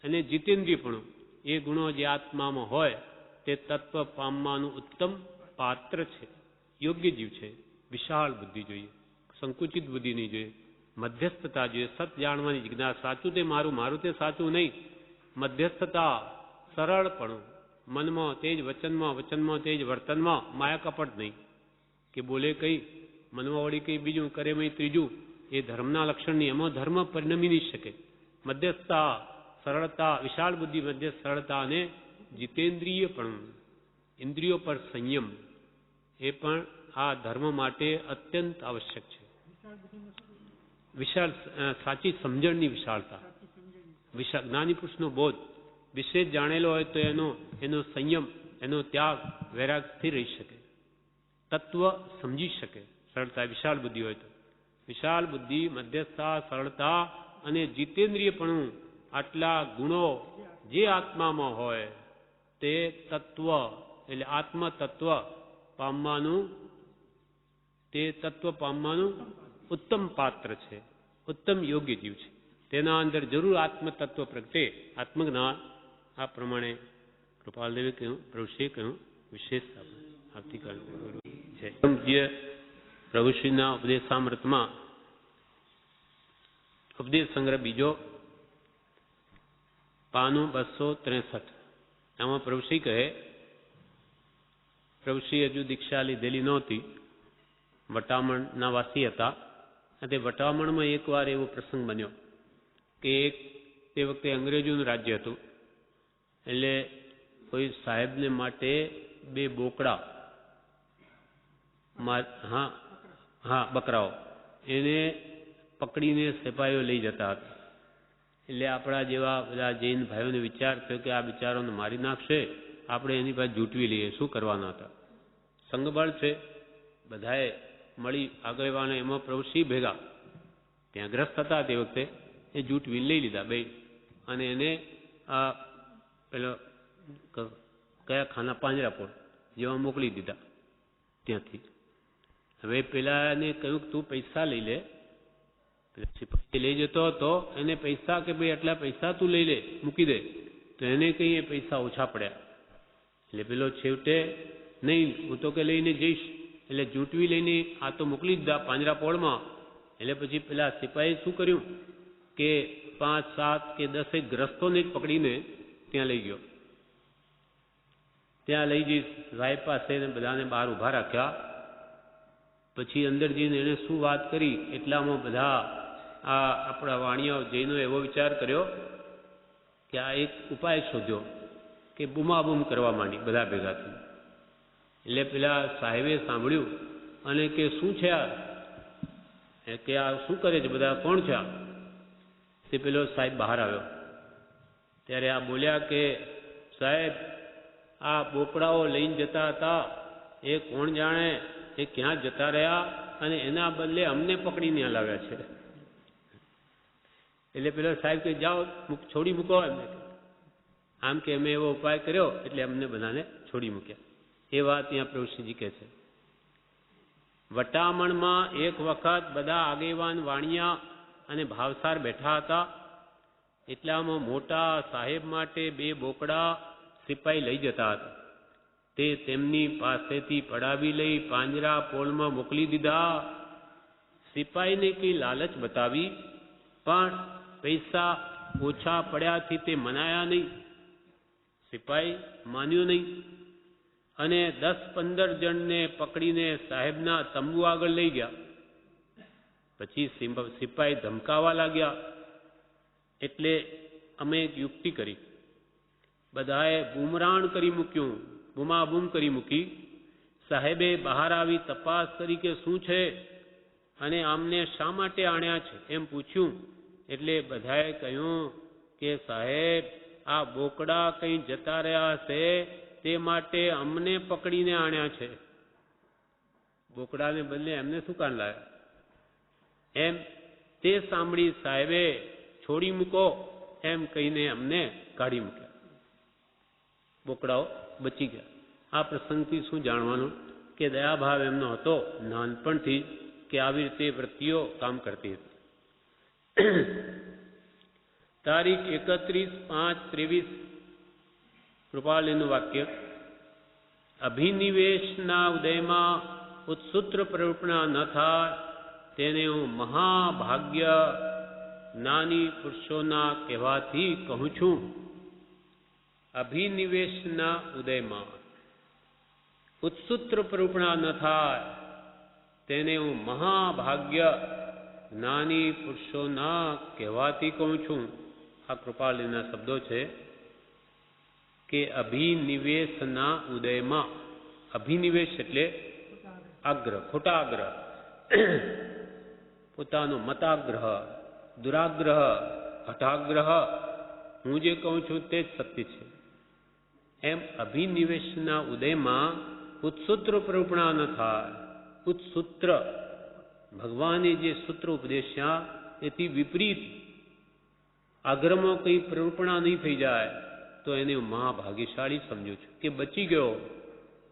અને જીતેન્દ્રિયપણું, એ ગુણો જે આત્મામાં હોય તે તત્વ પામવાનું ઉત્તમ પાત્ર છે. યોગ્ય જીવ છે. વિશાળ બુદ્ધિ જોઈએ, સંકુચિત બુદ્ધિ નહીં જોઈએ. મધ્યસ્થતા જોઈએ, સત જાણવાની જિજ્ઞાસા, સાચું તે મારું, મારું તે સાચું નહીં. મધ્યસ્થતા, સરળપણું, મનમાં તેજ, વચનમાં, વચનમાં તેજ, વર્તનમાં માયા કપટ નહીં. કે બોલે કંઈ, મનમાં વળી કંઈ બીજું, કરે કંઈ ત્રીજું, એ ધર્મના લક્ષણ નહીં. એમાં ધર્મ પરિણમી નહીં શકે. મધ્યસ્થતા, સરળતા, વિશાળ બુદ્ધિ, મધ્ય સરળતા અને જીતેન્દ્રિયપણું, ઇન્દ્રિયો પર સંયમ, એ પણ આ ધર્મ માટે અત્યંત આવશ્યક છે. વિશાળ સાચી સમજણની વિશાળતા, વિશાળ જ્ઞાની પુરુષનો બોધ, વિશેષ જાણેલો હોય તો એનો સંયમ, એનો ત્યાગ, વૈરાગ સ્થિર રહી શકે, તત્વ સમજી શકે. સરળતા, વિશાળ બુદ્ધિ હોય તો. વિશાળ બુદ્ધિ, મધ્યસ્થતા, સરળતા અને જીતેન્દ્રિયપણું, આટલા ગુણો જે આત્મામાં હોય તે તત્વ, એટલે આત્મ તત્વ પામવાનું, તે તત્વ પામવાનું ઉત્તમ પાત્ર છે, ઉત્તમ યોગ્ય જીવ છે. તેના અંદર જરૂર આત્મતત્વ પ્રગટે, આત્મજ્ઞાન. આ પ્રમાણે કૃપાલદેવે કહ્યું, પ્રભુશ્રીએ કહ્યું. વિશેષ આવતીકાલે છે. પ્રભુશ્રીના ઉપદેશામૃતમાં ઉપદેશ સંગ્રહ બીજો, પાનું 263. આમાં પ્રભુશ્રી કહે, પ્રભુશ્રી હજુ દીક્ષા લીધેલી નહોતી, વટામણના વાસી હતા. અને તે વટામણમાં એકવાર એવો પ્રસંગ બન્યો કે તે વખતે અંગ્રેજોનું રાજ્ય હતું. એટલે કોઈ સાહેબને માટે 2 બોકડા, બકરાઓ, એને પકડીને સિપાહીઓ લઈ જતા હતા. એટલે આપણા જેવા બધા જૈન ભાઈઓને વિચાર થયો કે આ બિચારોને મારી નાખશે, આપણે એની પાસે જૂટવી લઈએ. શું કરવાના હતા? સંઘબળ છે, બધાએ મળી આગેવાનો, એમાં પ્રભુશ્રી ભેગા ત્યાં ગ્રસ્ત હતા તે વખતે, એ જૂટવીને લઈ લીધા બે. અને એને આ પેલો કયા ખાના, પાંજરાપોળ, જેવા મોકલી દીધા ત્યાંથી. હવે પેલાને કહ્યું કે તું પૈસા લઈ લે. સિપાહી લઈ જતો હતો, એને પૈસા કે ભાઈ આટલા પૈસા તું લઈ લે, મૂકી દે, તો એને કઈ એ પૈસા ઓછા પડ્યા. એટલે પેલો છેવટે નહીં, હું તો કે લઈને જઈશ, એટલે જૂંટવી લઈને આ તો મોકલી દીધા પાંજરાપોળમાં. એટલે પછી પેલા સિપાહી શું કર્યું કે 5, 7 કે 10 ગ્રસ્તોને જ પકડીને ત્યાં લઈ ગયો. ત્યાં લઈ જઈ સાહેબ પાસે બધાને બહાર ઊભા રાખ્યા. પછી અંદર જઈને એને શું વાત કરી, એટલામાં બધા આ આપણા વાણિયાઓ જઈને એવો વિચાર કર્યો કે આ એક ઉપાય શોધ્યો કે બૂમાબૂમ કરવા માંડી બધા ભેગા થઈ. એટલે પેલા સાહેબે સાંભળ્યું અને કે શું છે આ, કે આ શું કરે છે બધા, કોણ છે આ? તે પેલો સાહેબ બહાર આવ્યો. ત્યારે આ બોલ્યા કે સાહેબ, આ બોકડાઓ લઈને જતા હતા, એ કોણ જાણે એ ક્યાં જતા રહ્યા, અને એના બદલે અમને પકડીને લાવ્યા છે. એટલે પેલો સાહેબ કે જાઓ છોડી મૂકો એમને. આમ કે અમે એવો ઉપાય કર્યો એટલે અમને બધાને છોડી મૂક્યા. એ વાત ત્યાં પ્રભુશ્રીજી કહે છે. વટામણમાં એક વખત બધા આગેવાન વાણિયા અને ભાવસાર બેઠા હતા. એટલામાં મોટા સાહેબ માટે 2 બોકડા સિપાહી લઈ જતા હતા. તે તેમની પાસેથી પડાવી લઈ પાંજરા પોળમાં મોકલી દીધા. સિપાહીને કઈ લાલચ બતાવી, પણ પૈસા ઓછા પડ્યાથી તે મનાયા નહીં. સિપાહી માન્યો નહીં અને 10-15 જણને પકડીને સાહેબના તંબુ આગળ લઈ ગયા. પછી સિપાહી ધમકાવા લાગ્યા. એટલે અમે એક યુક્તિ કરી, બધાએ બૂમરાણ કરી મૂક્યું, બૂમાબૂમ કરી મૂકી. સાહેબે બહાર આવી તપાસ કરી કે શું છે અને આમને શા માટે આણ્યા છે એમ પૂછ્યું. એટલે બધાએ કહ્યું કે સાહેબ, આ બોકડા કંઈ જતા રહ્યા છે તે માટે અમને પકડીને આણ્યા છે. બોકડાને બદલે એમને શું કાન લાવ્યા એમ. તે સાંભળી સાહેબે છોડી મૂકો એમ કહીને અમને કાઢી મૂક્યા. બોકડાઓ બચી ગયા. આ પ્રસંગથી શું જાણવાનું કે દયાભાવ એમનો હતો નાનપણથી, કે આવી રીતે વૃત્તિઓ કામ કરતી હતી. તારીખ 31/5/23 કૃપાલયનું વાક્ય. અભિનિવેશના ઉદયમાં ઉત્સુત્ર પ્રવૃત્તિના ન થાય તેને હું મહાભાગ્ય જ્ઞાની પુરુષોના કહેવાથી કહું છું. અભિનિવેશના ઉદયમાં ઉત્સુત્ર પ્રવૃત્તિના ન થાય તેને હું મહાભાગ્ય જ્ઞાની પુરુષોના કહેવાથી કહું છું. આ કૃપાલયના શબ્દો છે કે અભિનિવેશના ઉદયમાં. અભિનિવેશ એટલે આગ્રહ, ખોટા આગ્રહ, પોતાનો મતાગ્રહ, દુરાગ્રહ, હઠાગ્રહ. હું જે કહું છું તે જ સત્ય છે એમ અભિનિવેશના ઉદયમાં ઉત્સૂત્ર પ્રવૃત્તિ ન થાય. ઉત્સૂત્ર ભગવાને જે સૂત્ર ઉપદેશ્યા એથી વિપરીત આગ્રહમાં કંઈ પ્રવૃત્તિ નહીં થઈ જાય તો એને હું મહાભાગ્યશાળી સમજું છું કે બચી ગયો.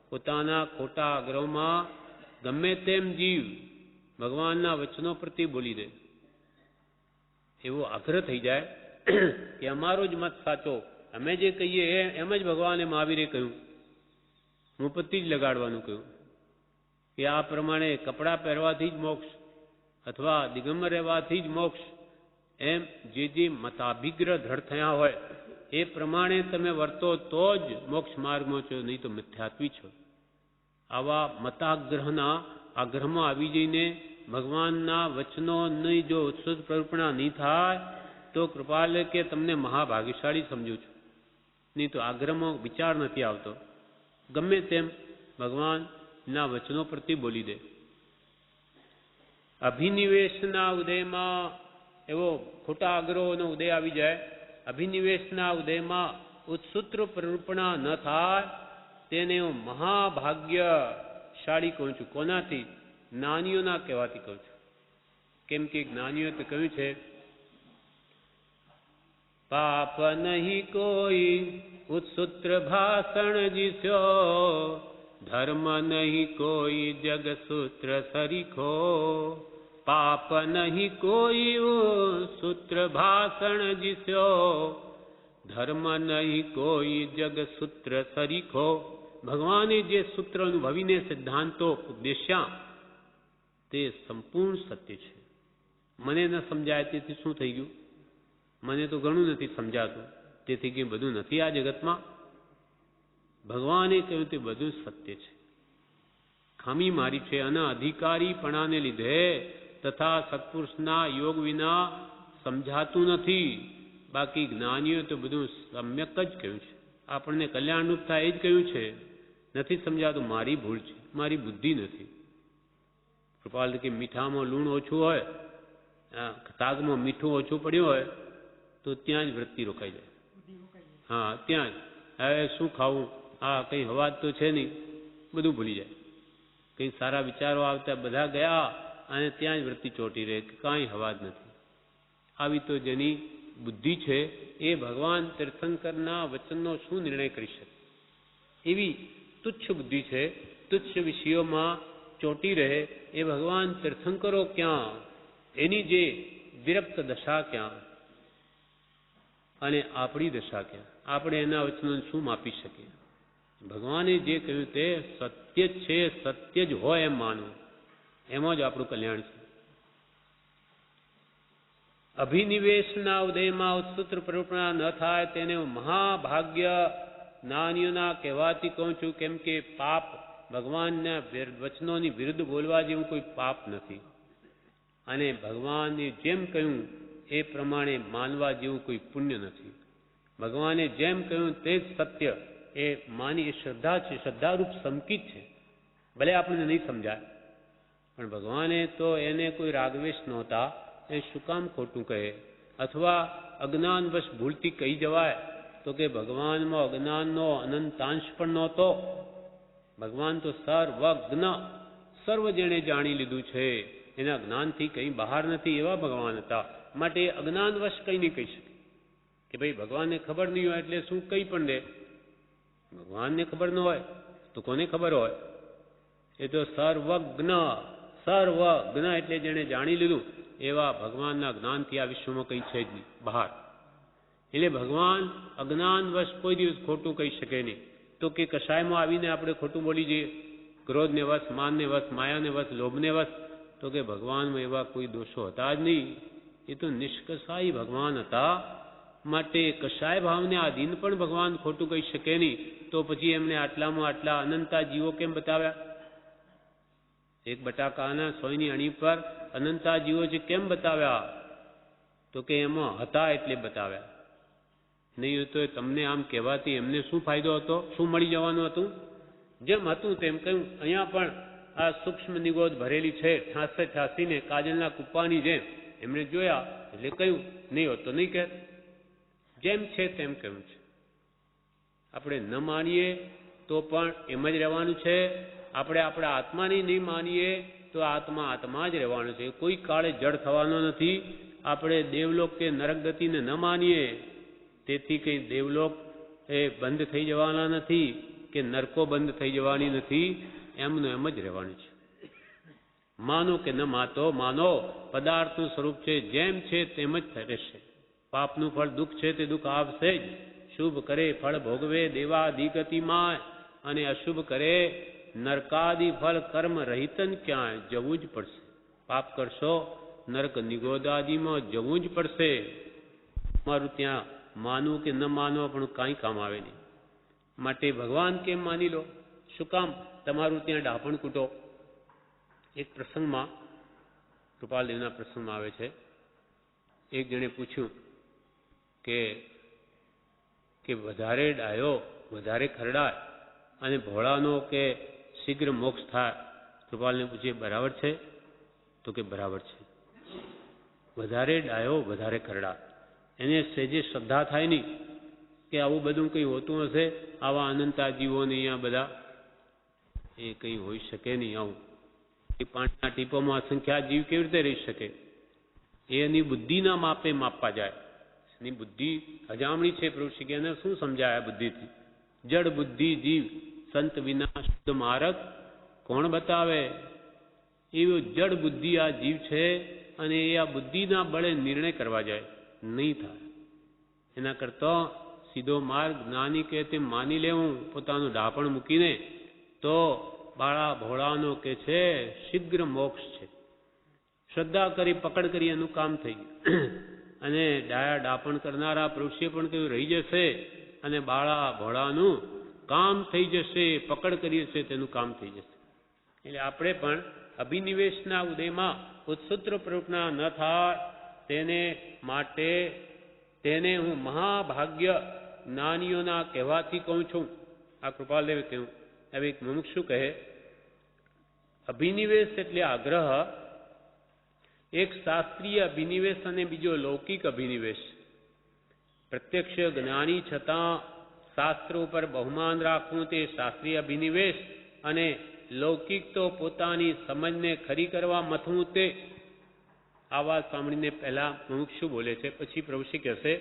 પોતાના ખોટા આગ્રહમાં ગમે તેમ જીવ ભગવાનના વચનો પ્રતિ બોલી દે, એવો આગ્રહ થઈ જાય કે અમારો જ મત સાચો, અમે જે કહીએ એમ જ ભગવાને મહાવીરે કહ્યું, મુપત્તિ જ લગાડવાનું કહ્યું, કે આ પ્રમાણે કપડાં પહેરવાથી જ મોક્ષ અથવા દિગંબર રહેવાથી જ મોક્ષ, એમ જે જે મતાભિગ્રહ દ્રઢ થયા હોય એ પ્રમાણે તમે વર્તો તો જ મોક્ષ માર્ગમાં છો, નહીં તો મિથ્યાત્વી છો. આવા મતાગ્રહના આગ્રહમાં આવી જઈને ભગવાનના વચનોની જો ઉત્સુક પ્રવૃત્તિ નહીં થાય તો કૃપાલય કે તમને મહાભાગ્યશાળી સમજું છું. નહીં તો આગ્રહમાં વિચાર નથી આવતો, ગમે તેમ ભગવાનના વચનો પ્રતિ બોલી દે. અભિનિવેશના ઉદયમાં એવો ખોટા આગ્રહોનો ઉદય આવી જાય. અભિનિવેશના ઉદયમાં ઉત્સુત્ર પ્રવૃત્તિ ન થાય તેને હું મહાભાગ્યશાળી કહું છું. કોનાથી? જ્ઞાનીઓના કહેવાથી કહું છું. કેમ કે જ્ઞાનીઓએ તો કહ્યું છે, પાપ નહીં કોઈ ઉત્સુત્ર ભાષણ જીસ્યો, धर्म नहीं कोई जग सूत्र सरीखो, पाप नहीं कोई वो सूत्र भाषण जिस्यो, धर्म नहीं कोई जग सूत्र सरीखो. ભગવાને જે સૂત્ર અનુભવીને સિદ્ધાંતો ઉપદેશ્યા તે સંપૂર્ણ સત્ય છે. મને ન સમજાય તેથી શું થઈ ગયું? મને તો ઘણું નથી સમજાતું, તેથી કે બધું નથી આ જગતમાં. ભગવાને કહ્યું તે બધું સત્ય છે. ખામી મારી છે અને અધિકારીપણાને લીધે તથા સત્પુરુષના યોગ વિના સમજાતું નથી. બાકી જ્ઞાનીઓ તો બધું સમ્યક જ કહ્યું છે. આપણને કલ્યાણરૂપ થાય એ જ કહ્યું છે. નથી સમજાતું, મારી ભૂલ છે, મારી બુદ્ધિ નથી. કૃપાલ કે મીઠામાં લૂણ ઓછું હોય, તાગમાં મીઠું ઓછું પડ્યું હોય તો ત્યાં જ વૃત્તિ રોકાઈ જાય. હા, ત્યાં જ હવે શું ખાવું, હા કંઈ હવાજ તો છે નહીં, બધું ભૂલી જાય. કંઈ સારા વિચારો આવતા બધા ગયા અને ત્યાં જ વૃત્તિ ચોટી રહે કે કાંઈ હવાજ નથી. આવી તો જેની બુદ્ધિ છે એ ભગવાન તીર્થંકરના વચનનો શું નિર્ણય કરી શકે? એવી તુચ્છ બુદ્ધિ છે, તુચ્છ વિષયોમાં ચોંટી રહે એ ભગવાન તીર્થંકરો ક્યાં? એની જે વિરક્ત દશા ક્યાં? અને આપણી દશા ક્યાં? આપણે એના વચનોને શું માપી શકીએ? ભગવાને જે કહ્યું તે સત્ય જ છે, સત્ય જ હોય એમ માનવું, એમાં જ આપણું કલ્યાણ છે. અભિનિવેશના ઉદયમાં ઉત્સુત્ર પ્રવૃત્તિના ન થાય તેને મહાભાગ્ય જ્ઞાનીઓના કહેવાથી કહું છું. કેમ કે પાપ ભગવાનના વચનોની વિરુદ્ધ બોલવા જેવું કોઈ પાપ નથી, અને ભગવાને જેમ કહ્યું એ પ્રમાણે માનવા જેવું કોઈ પુણ્ય નથી. ભગવાને જેમ કહ્યું તે જ સત્ય એ માની એ શ્રદ્ધા છે, શ્રદ્ધારૂપ સંકિત છે. ભલે આપણને નહીં સમજાય, પણ ભગવાને તો એને કોઈ રાગવેશ નહોતા. એ શું કામ ખોટું કહે? અથવા અજ્ઞાનવશ ભૂલથી કહી જવાય તો કે ભગવાનમાં અજ્ઞાનનો અનંતાંશ પણ નહોતો. ભગવાન તો સર્વજ્ઞ, સર્વ જેણે જાણી લીધું છે, એના જ્ઞાનથી કંઈ બહાર નથી એવા ભગવાન હતા. માટે અજ્ઞાનવશ કંઈ નહીં કહી શકે કે ભાઈ ભગવાનને ખબર નહીં હોય એટલે શું કંઈ પણ દે. ભગવાનને ખબર ન હોય તો કોને ખબર હોય? એ તો સર્વજ્ઞ, સર્વજ્ઞ એટલે જેણે જાણી લીધું એવા ભગવાનના જ્ઞાનથી આ વિશ્વમાં કંઈ છે જ નહીં બહાર. એટલે ભગવાન અજ્ઞાનવશ કોઈ દિવસ ખોટું કહી શકે નહીં. તો કે કશાયમાં આવીને આપણે ખોટું બોલી જઈએ, ક્રોધને વશ, માનને વશ, માયાને વશ, લોભને વશ, તો કે ભગવાનમાં એવા કોઈ દોષો હતા જ નહીં. એ તો નિષ્કસાઈ ભગવાન હતા. માટે કશાય ભાવને આધીન પણ ભગવાન ખોટું કહી શકે નહીં. તો પછી એમને આટલામાં આટલા અનંતા જીવો કેમ બતાવ્યા? એક બટાકાના સોયની અણી પર અનંતા જીવો છે કેમ બતાવ્યા? તો કે એમાં હતા એટલે બતાવ્યા. નહીં તો તમને આમ કહેવાથી એમને શું ફાયદો હતો? શું મળી જવાનું હતું? જેમ હતું તેમ કહ્યું. અહીંયા પણ આ સૂક્ષ્મ નિગોદ ભરેલી છે, ઠાસીને કાજલના કૂપાની જેમ એમણે જોયા એટલે કહ્યું, નહીં હોત તો નહીં કહે. જેમ છે તેમ કહ્યું છે. આપણે ન માનીએ તો પણ એમ જ રહેવાનું છે. આપણે આપણા આત્માને નહીં માનીએ તો આત્મા આત્મા જ રહેવાનું છે. કોઈ કાળે જડ થવાનો નથી. આપણે દેવલોક કે નરક ગતિને ન માનીએ તેથી કંઈ દેવલોક એ બંધ થઈ જવાના નથી કે નરકો બંધ થઈ જવાની નથી. એમનું એમ જ રહેવાનું છે. માનો કે ન માતો, માનો પદાર્થનું સ્વરૂપ છે, જેમ છે તેમ જ રહેશે. પાપનું ફળ દુઃખ છે તે દુઃખ આવશે જ. શુભ કરે ફળ ભોગવે દેવાધિગતિમાં, અને અશુભ કરે નરકાદિ ફળ કર્મ રહિતન ક્યાંય જવું જ પડશે. પાપ કરશો નરક નિગોદાદિમાં જવું જ પડશે. મારું ત્યાં માનવું કે ન માનવું પણ કાંઈ કામ આવે નહીં. માટે ભગવાન કેમ માની લો? શું કામ તમારું ત્યાં ડાપણ કૂટો? એક પ્રસંગમાં, કૃપાલદેવના પ્રસંગમાં આવે છે, એક જણે પૂછ્યું કે વધારે ડાયો વધારે ખરડાય અને ભોળાનો કે શીઘ્ર મોક્ષ થાય. કૃપાલને પૂછીએ બરાબર છે? તો કે બરાબર છે. વધારે ડાયો વધારે ખરડાય, એને સહેજે શ્રદ્ધા થાય નહીં કે આવું બધું કંઈ હોતું હશે. આવા અનંતા જીવોને અહીંયા બધા એ કંઈ હોઈ શકે નહીં. આવું એ પાણીના ટીપોમાં અસંખ્યા જીવ કેવી રીતે રહી શકે? એની બુદ્ધિના માપે માપવા જાય. એની બુદ્ધિ હજામણી છે. પ્રભુ શ્રી એને શું સમજાય? બુદ્ધિથી જડ બુદ્ધિ જીવ સંત વિના શુદ્ધ માર્ગ કોણ બતાવે? એવું જડ બુદ્ધિ આ જીવ છે અને એ આ બુદ્ધિના બળે નિર્ણય કરવા જાય, નહીં થાય. એના કરતાં સીધો માર્ગ જ્ઞાની કે તેમ માની લેવું પોતાનું ડાપણ મૂકીને, તો બાળા ભોળાનો કે છે શીઘ્ર મોક્ષ છે. શ્રદ્ધા કરી પકડ કરી એનું કામ થઈ ગયું. અને ડાયા ડાપણ કરનારા પુરુષે પણ કહ્યું રહી જશે, અને બાળા ભોળાનું કામ થઈ જશે, પકડ કરી હશે તેનું કામ થઈ જશે. એટલે આપણે પણ અભિનિવેશના ઉદયમાં ઉત્સુત્ર પ્રવૃત્તિના ન થાય તેને માટે તેને હું મહાભાગ્ય જ્ઞાનીઓના કહેવાથી કહું છું. આ કૃપાલદેવે કહ્યું. હવે એક મુમુક્ષુ કહે, અભિનિવેશ એટલે આગ્રહ, એક શાસ્ત્રીય અભિનિવેશ અને બીજો લૌકિક અભિનિવેશ. પ્રત્યક્ષ જ્ઞાની છતાં શાસ્ત્ર ઉપર બહુમાન રાખવું તે શાસ્ત્રીય અભિનિવેશ, અને લૌકિક તો પોતાની સમજને ખરી કરવા મથવું તે. આ વાત સાંભળીને પહેલા મુમુક્ષુ બોલે છે, પછી પ્રભુશ્રી કહેશે.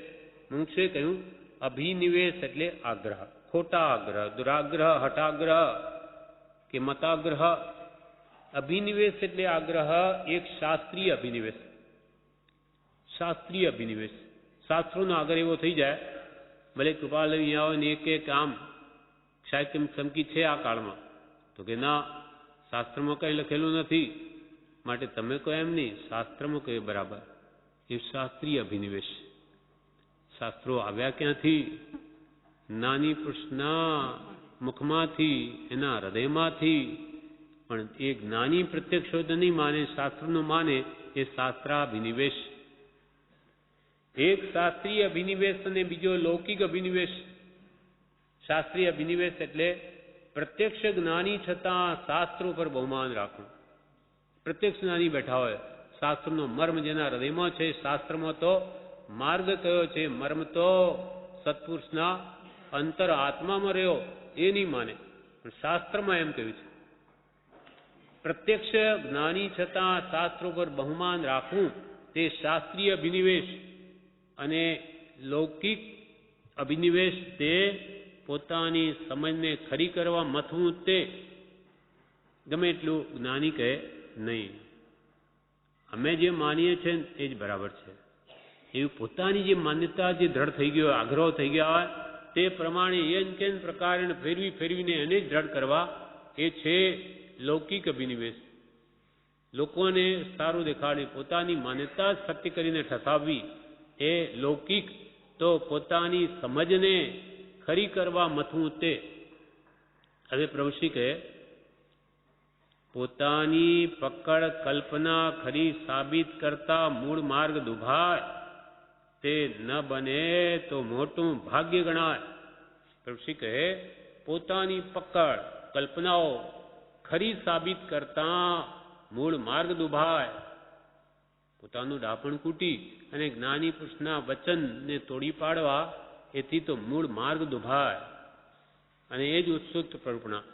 મુમુક્ષુએ કહ્યું અભિનિવેશ એટલે આગ્રહ, ખોટા આગ્રહ, દુરાગ્રહ, હટાગ્રહ કે મતાગ્રહ. અભિનિવેશ એટલે આગ્રહ એક શાસ્ત્રીય અભિનિવેશ. શાસ્ત્રીય અભિનિવેશ શાસ્ત્રોનો આગ્રહ એવો થઈ જાય, ભલે કૃપાલ અહીંયા આવે ને એક આમ સાહિત્ય ચમકી છે આ કાળમાં, તો કે ના, શાસ્ત્રમાં કંઈ લખેલું નથી, માટે તમે કહો એમ નહીં, શાસ્ત્રમાં કહે બરાબર. એ શાસ્ત્રીય અભિનિવેશ. શાસ્ત્રો આવ્યા ક્યાંથી? નાની પુરુષના મુખમાંથી, એના હૃદયમાંથી. પણ એ જ્ઞાની પ્રત્યક્ષ નહીં માને, શાસ્ત્રનું માને, એ શાસ્ત્રાભિનિવેશ. એક શાસ્ત્રીય અભિનિવેશ અને બીજો લૌકિક અભિનિવેશ. શાસ્ત્રીય અભિનિવેશ એટલે પ્રત્યક્ષ જ્ઞાની છતાં શાસ્ત્રો પર બહુમાન રાખવું. પ્રત્યક્ષ જ્ઞાની બેઠા હોય, શાસ્ત્રનો મર્મ જેના હૃદયમાં છે, શાસ્ત્રમાં તો માર્ગ કયો છે, મર્મ તો સત્પુરુષના અંતર આત્મામાં રહ્યો, એ નહીં માને. પણ શાસ્ત્રમાં એમ કહ્યું છે, પ્રત્યક્ષ જ્ઞાની છતાં શાસ્ત્રો પર બહુમાન રાખવું તે શાસ્ત્રીય અભિનિવેશ. અને લૌકિક અભિનિવેશ તે પોતાની સમજને ખરી કરવા મથવું તે. ગમે એટલું જ્ઞાની કહે નહીં, અમે જે માનીએ છીએ એ જ બરાબર છે, એવી પોતાની જે માન્યતા જે દ્રઢ થઈ ગયો, આગ્રહ થઈ ગયા હોય, તે પ્રમાણે એન કેન પ્રકારે ફેરવીને એને જ દ્રઢ કરવા, એ છે લૌકિક અભિનિવેશ. લોકોને સારું દેખાડી પોતાની માન્યતા જ સત્ય કરીને ઠસાવવી એ લૌકિક. તો પોતાની સમજને ખરી કરવા મથવું તે. હવે પ્રભુશ્રી કહે, પોતાની પકડ કલ્પના ખરી સાબિત કરતા મૂળ માર્ગ દુભાય તે ન બને તો મોટું ભાગ્ય ગણાય. પ્રભુશ્રી કહે, પોતાની પકડ કલ્પનાઓ ખરી સાબિત કરતા મૂળ માર્ગ દુભાય. પોતાનું ડાપણ કૂટી અને જ્ઞાની પુરુષના વચનને તોડી પાડવા, એથી તો મૂળ માર્ગ દુભાય. અને એ જ ઉત્સુક પ્રરૂપણા.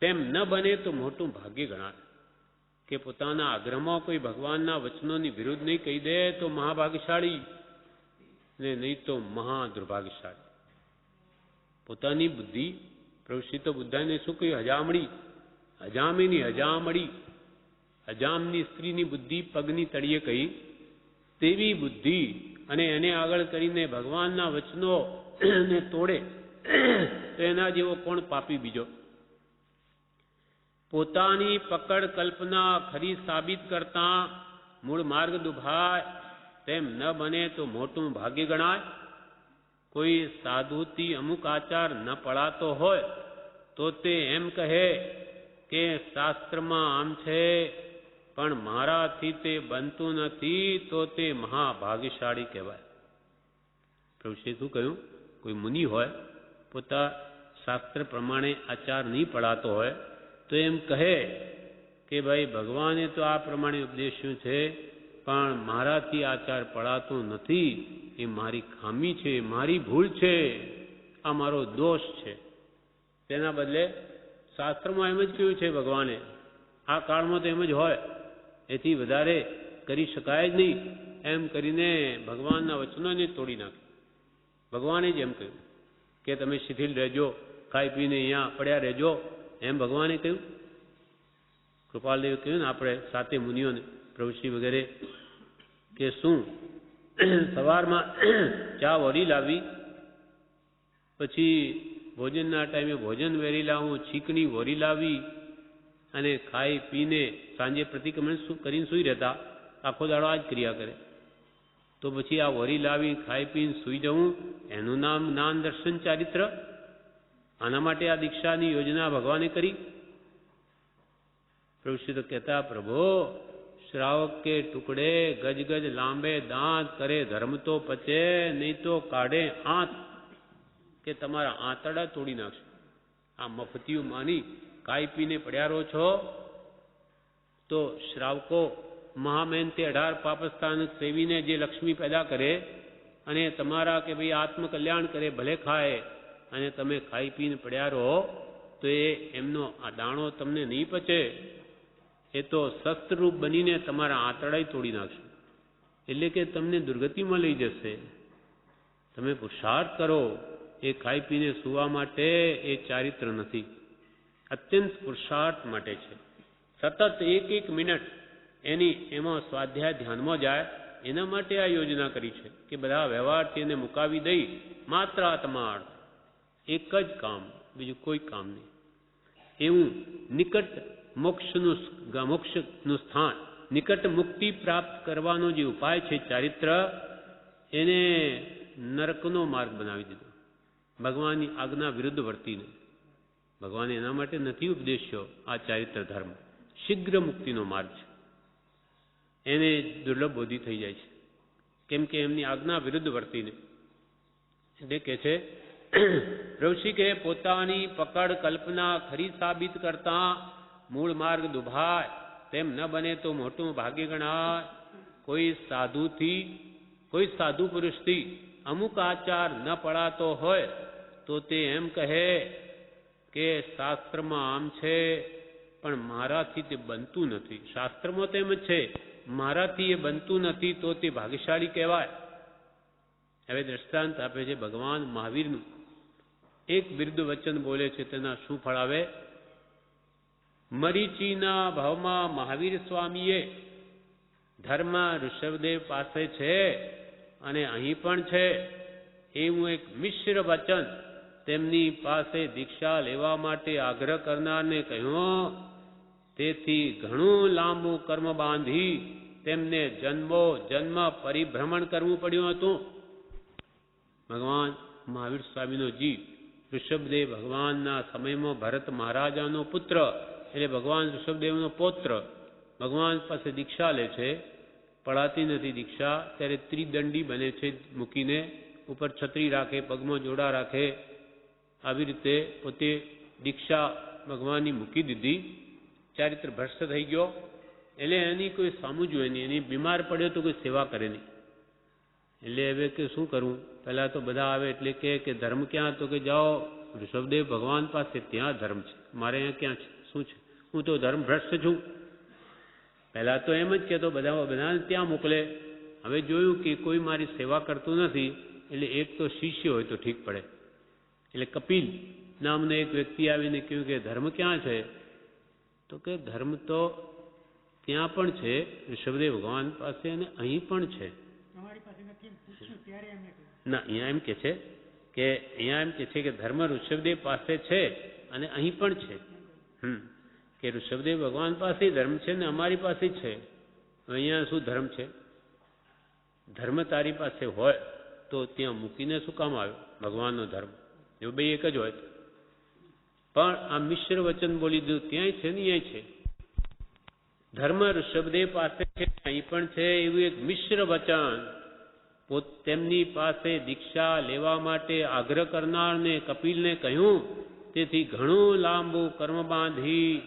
તેમ ન બને તો મોટું ભાગ્ય ગણાય. કે પોતાના આગ્રહમાં કોઈ ભગવાનના વચનોની વિરુદ્ધ નહીં કહી દે તો મહાભાગ્યશાળી, ને નહીં તો મહા દુર્ભાગ્યશાળી. પોતાની બુદ્ધિ, પ્રભુશ્રી તો બુદ્ધાને શું કહ્યું? હજામડી, હજામીની હજામડી. હજામની સ્ત્રીની બુદ્ધિ પગની તળિયે કહી, તેવી બુદ્ધિ અને એને આગળ કરીને ભગવાનના વચનો ને તોડે તો એના જેવો કોણ પાપી બીજો? પોતાની પકડ કલ્પના ખરી સાબિત કરતા મૂળ માર્ગ દુભાય. તેમ ન બને તો મોટું ભાગ્ય ગણાય. કોઈ સાધુથી અમુક આચાર ન પડાતો હોય તો તે એમ કહે કે શાસ્ત્રમાં આમ છે, પણ મારાથી તે બનતું નથી, તો તે મહાભાગ્યશાળી કહેવાય. પ્રભુશ્રી શું કહ્યું? કોઈ મુનિ હોય, પોતા શાસ્ત્ર પ્રમાણે આચાર નહીં પડાતો હોય, તો એમ કહે કે ભાઈ ભગવાને તો આ પ્રમાણે ઉપદેશ્યું છે, પણ મારાથી આચાર પડાતો નથી, એ મારી ખામી છે, મારી ભૂલ છે, આ મારો દોષ છે. તેના બદલે શાસ્ત્રમાં એમ જ કહ્યું છે ભગવાને, આ કાળમાં તો એમ જ હોય, એથી વધારે કરી શકાય જ નહીં, એમ કરીને ભગવાનના વચનોને તોડી નાખે. ભગવાને જ એમ કહ્યું કે તમે શિથિલ રહેજો, ખાઈ પીને અહીંયા પડ્યા રહેજો એમ ભગવાને કહ્યું? કૃપાલદેવે કહ્યું ને આપણે સાતે મુનિઓને, પ્રભુશ્રી વગેરે, કે શું સવારમાં ચા વળી લાવી, પછી ભોજનના ટાઈમે ભોજન વેરી લાવું, છીકણી વળી લાવી, અને ખાઈ પીને સાંજે પ્રતિક્રમણ કરીને સૂઈ રહેતા, આખો દાડો આ જ ક્રિયા કરે. તો પછી આ વરી લાવી ખાઈ પીને સૂઈ જવું એનું નામ જ્ઞાન દર્શન ચારિત્ર? આના માટે આ દીક્ષાની યોજના ભગવાને કરી? પ્રભુશ્રી તો કહેતા, પ્રભુ શ્રાવક કે ટુકડે ગજ ગજ લાંબે દાંત કરે ધર્મ તો પચે, નહીં તો કાઢે આંત, કે તમારા આંતરડા તોડી નાખશે. આ મફતિયું માની ખાઈ પીને પડ્યા રહો છો તો શ્રાવકો મહામહેનતે 18 પાપસ્થાન સેવીને જે લક્ષ્મી પેદા કરે અને તમારા કે ભાઈ આત્મકલ્યાણ કરે, ભલે ખાય, અને તમે ખાઈ પીને પડ્યા રહો તો એમનો આ દાણો તમને નહીં પચે, એ તો શસ્ત્રરૂપ બનીને તમારા આંતરડાય તોડી નાખશે. એટલે કે તમને દુર્ગતિમાં લઈ જશે. તમે પુરુષાર્થ કરો. એ ખાઈ પીને સુવા માટે એ ચારિત્ર નથી, અત્યંત પુરુષાર્થ માટે છે. સતત એક મિનિટ એની એમાં સ્વાધ્યાય ધ્યાનમાં જાય, એના માટે આ યોજના કરી છે કે બધા વ્યવહારથી એને મુકાવી દઈ માત્ર આત્માર્થ, એક જ કામ, બીજું કોઈ કામ નહીં. એવું નિકટ મોક્ષનું સ્થાન, નિકટ મુક્તિ પ્રાપ્ત કરવાનો જે ઉપાય છે ચારિત્ર, એને નરકનો માર્ગ બનાવી દીધો ભગવાનની આજ્ઞા વિરુદ્ધ વર્તીને. ભગવાને એના માટે નથી ઉપદેશ્યો આ ચારિત્ર ધર્મ, શીઘ્ર મુક્તિનો માર્ગ છે. એને દુર્લભ બોધી થઈ જાય છે, કેમ કે એમની આજ્ઞા વિરુદ્ધ વર્તીને. એટલે કે છે પ્રભુશ્રી કે પોતાની પકડ કલ્પના ખરી સાબિત કરતા મૂળ માર્ગ દુભાય, તેમ ન બને તો મોટું ભાગ્ય ગણાય. કોઈ સાધુ પુરુષથી અમુક આચાર ન પડાતો હોય તો તે એમ કહે કે શાસ્ત્રમાં આમ છે પણ મારાથી તે બનતું નથી. શાસ્ત્રમાં તેમ જ છે, મારાથી એ બનતું નથી, તો તે ભાગ્યશાળી કહેવાય. હવે દ્રષ્ટાંત આપે છે ભગવાન મહાવીરનું. એક બિરુદ વચન બોલે છે, તેના શું ફળ આવે? મરીચીના ભાવમાં મહાવીર સ્વામીએ ધર્મ ઋષભદેવ પાસે છે અને અહીં પણ છે એવું એક મિશ્ર વચન તેમની પાસે દીક્ષા લેવા માટે આગ્રહ કરનારને કહ્યું. તેથી ઘણું લાંબુ કર્મ બાંધી તેમને જન્મ પરિભ્રમણ કરવું પડ્યું હતું. ભગવાન મહાવીર સ્વામીનો જીવ ઋષભદેવ ભગવાનના સમયમાં ભરત મહારાજાનો પુત્ર, એટલે ભગવાન ઋષભદેવનો પૌત્ર, ભગવાન પાસે દીક્ષા લે છે. પડાતી નથી દીક્ષા, ત્યારે ત્રિદંડી બને છે, મૂકીને ઉપર છત્રી રાખે, પગમાં જોડા રાખે, આવી રીતે પોતે દીક્ષા ભગવાનની મૂકી દીધી. ચારિત્ર ભ્રષ્ટ થઈ ગયો. એટલે એની કોઈ સામું જોઈએ નહીં, એની બીમાર પડ્યો તો કોઈ સેવા કરે નહીં. એટલે હવે કે શું કરવું? પહેલાં તો બધા આવે એટલે કે ધર્મ ક્યાં? તો કે જાઓ ઋષભદેવ ભગવાન પાસે, ત્યાં ધર્મ છે, મારે અહીંયા ક્યાં છે? શું છે? હું તો ધર્મ ભ્રષ્ટ છું. પહેલાં તો એમ જ કહેતો, બધાને ત્યાં મોકલે. હવે જોયું કે કોઈ મારી સેવા કરતું નથી, એટલે એક તો શિષ્ય હોય તો ઠીક પડે. એટલે કપિલ નામનો એક વ્યક્તિ આવીને કહ્યું કે ધર્મ ક્યાં છે? તો કે ધર્મ તો ત્યાં પણ છે ઋષભદેવ ભગવાન પાસે, અને અહીં પણ છે. ના, અહીંયા એમ કે છે કે ધર્મ ઋષભદેવ પાસે છે અને અહીં પણ છે. કે ઋષભદેવ ભગવાન પાસે ધર્મ છે ને અમારી પાસે છે. અહીંયા શું ધર્મ છે? ધર્મ તારી પાસે હોય તો ત્યાં મૂકીને શું કામ આવ્યો? ભગવાનનો ધર્મ જો બે એક જ હોય. પણ આ મિશ્ર વચન બોલી દીધું, ત્યાંય છે ને અહીંયા છે. ધર્મ ઋષભદેવ પાસે છે, અહીં પણ છે, એવું એક મિશ્ર વચન તેમની પાસે દીક્ષા લેવા માટે આગ્રહ કરનારને કપિલને કહ્યું. તેથી ઘણું લાંબુ કર્મ બાંધી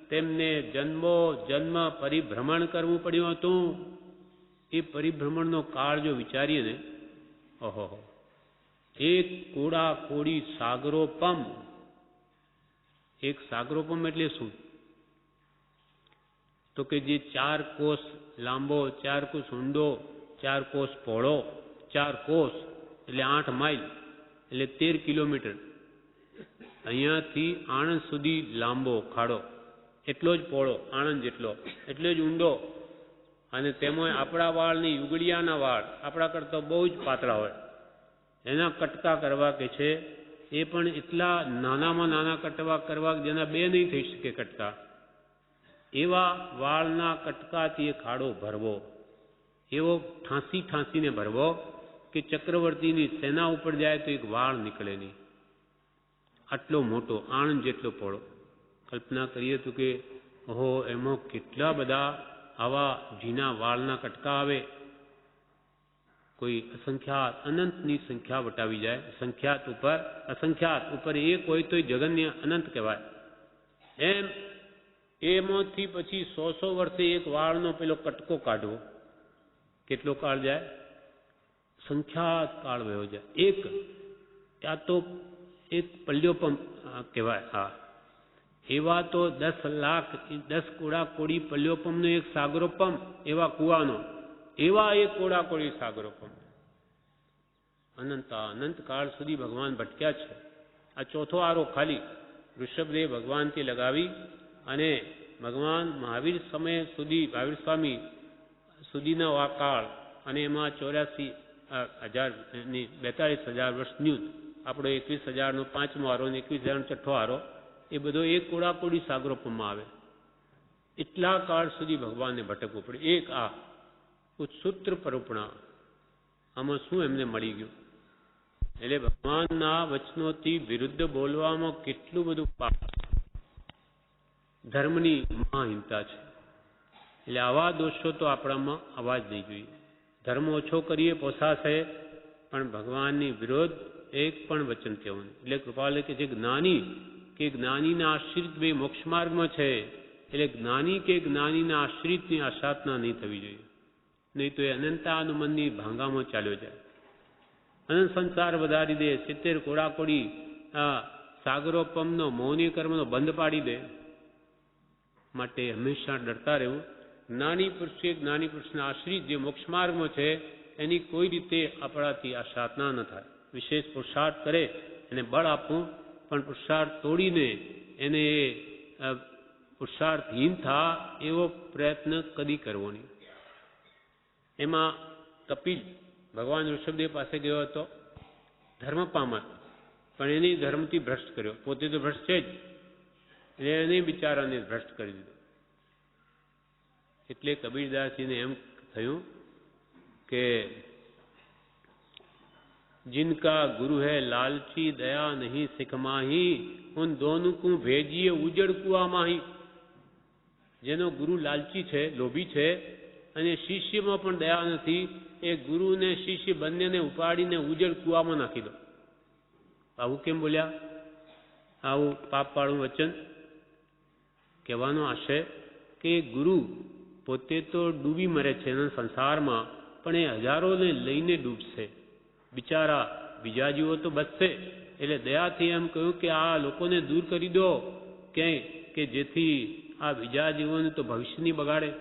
તેમને જન્મ પરિભ્રમણ કરવું પડ્યું હતું. એ પરિભ્રમણનો કાળ જો વિચારીએ ને, ઓહો, એક કોડી સાગરોપમ. એક સાગરોપમ એટલે શું? તો કે જે 4 કોષ લાંબો, 4 કોષ ઊંડો, 4 કોષ પહોળો, 4 કોષ એટલે 8 માઇલ એટલે 13 કિલોમીટર. અહીંયાથી આણંદ સુધી લાંબો ખાડો, એટલો જ પહોળો, આણંદ જેટલો, એટલો જ ઊંડો, અને તેમાં આપણા વાળની યુગડિયાના વાળ આપણા કરતાં બહુ જ પાતળા હોય, એના કટકા કરવા કે છે, એ પણ એટલા નાનામાં નાના કટકા કરવા જેના બે નહીં થઈ શકે કટકા, એવા વાળના કટકાથી એ ખાડો ભરવો, એવો ઠાંસી ઠાંસીને ભરવો કે ચક્રવર્તીની સેના ઉપર જાય તો એક વાળ નીકળે નહીં, આટલો મોટો, આણંદ જેટલો પહોળો. કલ્પના કરીએ તો કે ઓહો, એમાં કેટલા બધા આવા ઝીણા વાળના કટકા આવે, કોઈ અસંખ્યાત અનંતની સંખ્યા વટાવી જાય, અસંખ્યાત ઉપર એક હોય તો જગન્ય અનંત કહેવાય. એમ એમાંથી પછી 100 વર્ષે એક વાળનો પેલો કટકો કાઢવો, કેટલો કાળ જાય? સંખ્યાત કાળ વયો જાય. એક ત્યાં તો એક પલ્યો પંપ કહેવાય. હા, એવા તો 10 લાખ 10 કોડાકોડી પલ્યો પંપનો એક સાગરો પંપ, એવા કુવાનો, એવા એક કોડાકોડી સાગરો પંપ. અનંત કાળ સુધી ભગવાન ભટક્યા છે. આ ચોથો આરો ખાલી ઋષભદેવ ભગવાનથી લગાવી અને ભગવાન મહાવીર સમય સુધી, મહાવીર સ્વામી સુધીનો આ કાળ, અને એમાં 42,000 વર્ષનું આપણો 21,000નો 5મો આરો અને 21,000નો 6થો આરો, એ બધો એક કોડાકોડી સાગરોપમાં આવે. એટલા કાળ સુધી ભગવાનને ભટકવું પડે. એક આ ઉત્સૂત્ર પરૂપણા, આમાં શું એમને મળી ગયું? એટલે ભગવાનના વચનોથી વિરુદ્ધ બોલવામાં કેટલું બધું પાપ, ધર્મની મહાહીનતા છે. એટલે આવા દોષો તો આપણામાં આવવા જ નહીં જોઈએ. ધર્મ ઓછો કરીએ પોસાશે, પણ ભગવાનની વિરોધ એક પણ વચન કહેવું નહીં. એટલે કૃપાલે કે જે જ્ઞાની કે જ્ઞાનીના આશ્રિત બે મોક્ષ માર્ગમાં છે, એટલે જ્ઞાની કે જ્ઞાનીના આશ્રિતની આસાધના નહીં થવી જોઈએ, નહીં તો એ અનંતાનુમનની ભાંગામાં ચાલ્યો જાય, અનંત સંસાર વધારી દે, 70 કોડાકોડી સાગરોપમનો મૌની કર્મનો બંધ પાડી દે. માટે હંમેશા ડરતા રહેવું. જ્ઞાની પુરુષે જ્ઞાની પુરુષના આશ્રિત જે મોક્ષ માર્ગમાં છે, એની કોઈ રીતે આપણાથી આ સાધના ન થાય. વિશેષ પુરુષાર્થ કરે એને બળ આપવું, પણ પુરુષાર્થ તોડીને એને પુરુષાર્થહીન થા એવો પ્રયત્ન કદી કરવો નહીં. એમાં કપિલ ભગવાન ઋષભદેવ પાસે ગયો હતો, ધર્મ પામત, પણ એની ધર્મથી ભ્રષ્ટ કર્યો. પોતે તો ભ્રષ્ટ છે જ, એટલે એને બિચારાને ભ્રષ્ટ કરી દીધો. એટલે કબીરદાસજીને એમ થયું કે जिनका गुरु है लालची दया नहीं सिखमाही, उन दोनों को भेजिए उजड़ कुआ माही. જેનો ગુરુ લાલચી છે, લોભી છે, અને શિષ્યમાં પણ દયા નથી, એ ગુરુને શિષ્ય બંનેને ઉપાડીને ઉજળ કુવામાં નાખી દો. આવું કેમ બોલ્યા? આવું પાપવાળું વચન કહેવાનો આશય કે ગુરુ પોતે તો ડૂબી મરે છે એના સંસારમાં, પણ એ હજારોને લઈને ડૂબશે. બિચારા બીજા જીવો તો બચશે. એટલે દયાથી એમ કહ્યું કે આ લોકોને દૂર કરી દો ક્યાંય, કે જેથી આ બીજા જીવોને તો ભવિષ્યની બગાડે.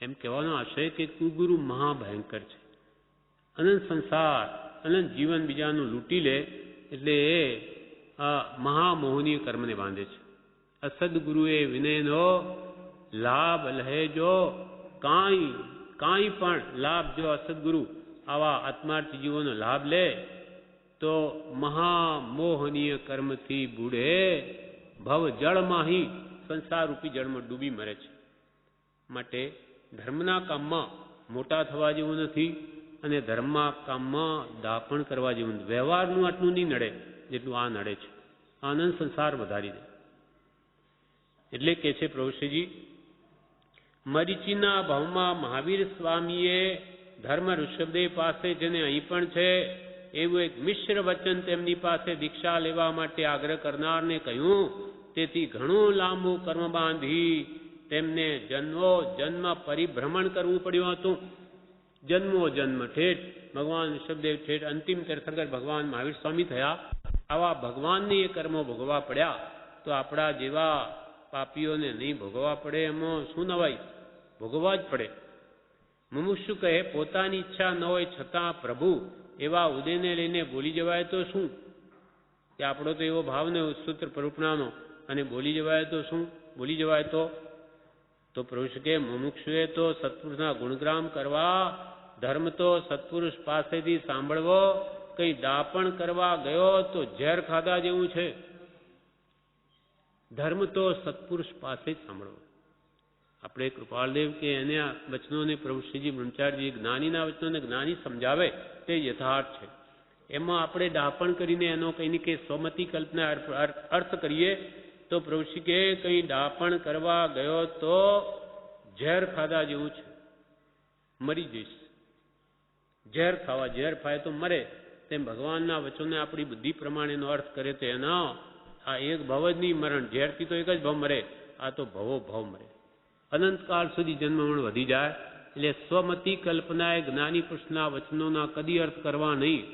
એમ કહેવાનો આશય કે કુગુરુ મહાભયંકર છે. અનંત સંસાર, અનંત જીવન બીજાનું લૂંટી લે, એટલે એ આ મહામોહનીય કર્મને બાંધે છે. અસદગુરુએ વિનયનો લાભ લહેજો, કાંઈ પણ લાભ જો અસદગુરુ આવા આત્માર્થી જીવોનો લાભ લે તો મહામોહનીય કર્મથી બુડે ભવ જળમાહી, સંસાર રૂપી જળમાં ડૂબી મરે છે. માટે ધર્મના કામમાં મોટા થવા જેવું નથી, અને ધર્મના કામમાં દાપણ કરવા જેવું નથી. વ્યવહારનું આટલું નહીં નડે જેટલું આ નડે છે. આનંદ સંસાર વધારી દે. એટલે કે છે પ્રભુશ્રીજી, મરીચીના ભાવમાં મહાવીર સ્વામીએ ધર્મ ઋષભદેવ પાસે, જેને અહીં પણ છે, એવું એક મિશ્ર વચન તેમની પાસે દીક્ષા લેવા માટે આગ્રહ કરનારને કહ્યું. તેથી ઘણું લાંબુ કર્મ બાંધી તેમને જન્મ પરિભ્રમણ કરવું પડ્યું હતું. જન્મ ઠેઠ ભગવાન ઋષભદેવ ઠેઠ અંતિમ તીર્થંકર ભગવાન મહાવીર સ્વામી થયા. આવા ભગવાનને એ કર્મો ભોગવવા પડ્યા, તો આપણા જેવા પાપીઓને નહીં ભોગવવા પડે એમાં શું નવાય? ભોગવવા જ પડે. મુમુક્ષુ કહે, પોતાની ઈચ્છા ન હોય છતાં પ્રભુ એવા ઉદયને લઈને બોલી જવાય તો શું? કે આપણો તો એવો ભાવ ને સૂત્ર પરૂપણાનો અને બોલી જવાય તો શું? બોલી જવાય તો પ્રભુ કે મુમુક્ષુએ તો સત્પુરુષના ગુણગ્રામ કરવા, ધર્મ તો સત્પુરુષ પાસેથી સાંભળવો, કઈ દાપણ કરવા ગયો તો ઝેર ખાધા જેવું છે. ધર્મ તો સત્પુરુષ પાસે જ સાંભળવો. આપણે કૃપાલદેવ કે એને આ વચનોને પ્રભુ શ્રીજી બ્રહ્મચારીજી જ્ઞાનીના વચનોને જ્ઞાની સમજાવે તે યથાર્થ છે. એમાં આપણે ડાપણ કરીને એનો કંઈ કે સ્વમતી કલ્પના અર્થ કરીએ તો પ્રભુ શ્રી કે કંઈ ડાપણ કરવા ગયો તો ઝેર ખાધા જેવું છે, મરી જઈશ. ઝેર ખાય તો મરે. તેમ ભગવાનના વચનોને આપણી બુદ્ધિ પ્રમાણેનો અર્થ કરે તો એનો આ એક ભવ જ નહીં મરણ. ઝેરથી તો એક જ ભવ મરે, આ તો ભવો ભવ મરે. અનંતકાળ સુધી જન્મમરણ વધી જાય. એટલે સ્વમતી કલ્પનાએ જ્ઞાની પુરુષના વચનોના કદી અર્થ કરવા નહીં.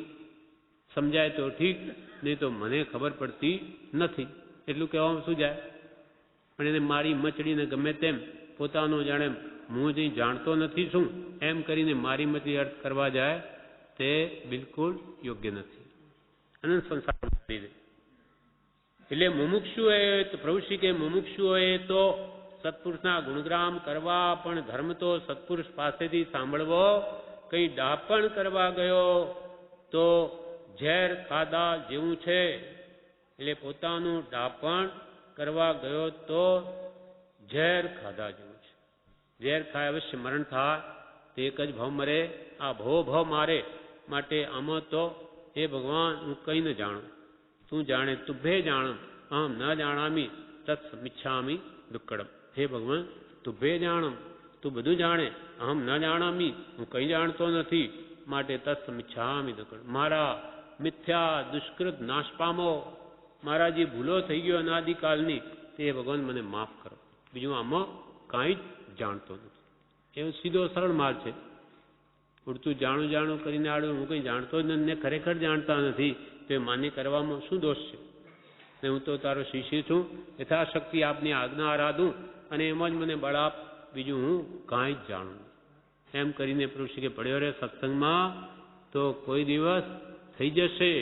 સમજાય તો ઠીક, નહીં તો મને ખબર પડતી નથી એટલું કહેવામાં શું જાય? પણ એને મારી મચડીને ગમે તેમ પોતાનો જાણે હું જઈ જાણતો નથી શું એમ કરીને મારી મચડી અર્થ કરવા જાય તે બિલકુલ યોગ્ય નથી. અનંત સંસાર કરી દે. એટલે મુમુક્ષુએ પ્રભુ શ્રી કે મુમુક્ષુઓએ તો સત્પુરુષના ગુણગ્રામ કરવા, પણ ધર્મ તો સત્પુરુષ પાસેથી સાંભળવો, કઈ ડાપણ કરવા ગયો તો ઝેર ખાધા જેવું છે. એટલે પોતાનું ડાપણ કરવા ગયો તો ઝેર ખાધા જેવું છે. ઝેર ખાય અવશ્ય મરણ થાય, તે એક જ ભવ મરે, આ ભવો ભવ મારે. માટે આમાં તો હે ભગવાન હું કંઈ ન જાણું, તું જાણે તુભે જાણમ, અહમ ન જાણામી તત્સમિચ્છામી દુક્કડમ. હે ભગવાન તુભે જાણમ, તું બધું જાણે, અહમ ન જાણામી હું કંઈ જાણતો નથી, માટે તત્સમિચ્છામી દુક્કડમ. મારા મિથ્યા દુષ્કૃત નાશ પામો, મારા જે ભૂલો થઈ ગયો અનાદિકાલની તે ભગવાન મને માફ કરો. બીજું આમાં કાંઈ જ જાણતો નથી. એવો સીધો સરળ માર્ગ છે. ઉડતું જાણું કરીને આડું હું કંઈ જાણતો જ નથી ને ખરેખર જાણતા નથી તો એ માન્ય કરવામાં શું દોષ છે? ને હું તો તારો શિષ્ય છું, યથાશક્તિ આપની આજ્ઞા આરાધું અને એમ જ મને બળ આપ, બીજું હું કાંઈ જ જાણું. એમ કરીને પ્રભુ શ્રી કે પડ્યો રે સત્સંગમાં તો કોઈ દિવસ થઈ જશે.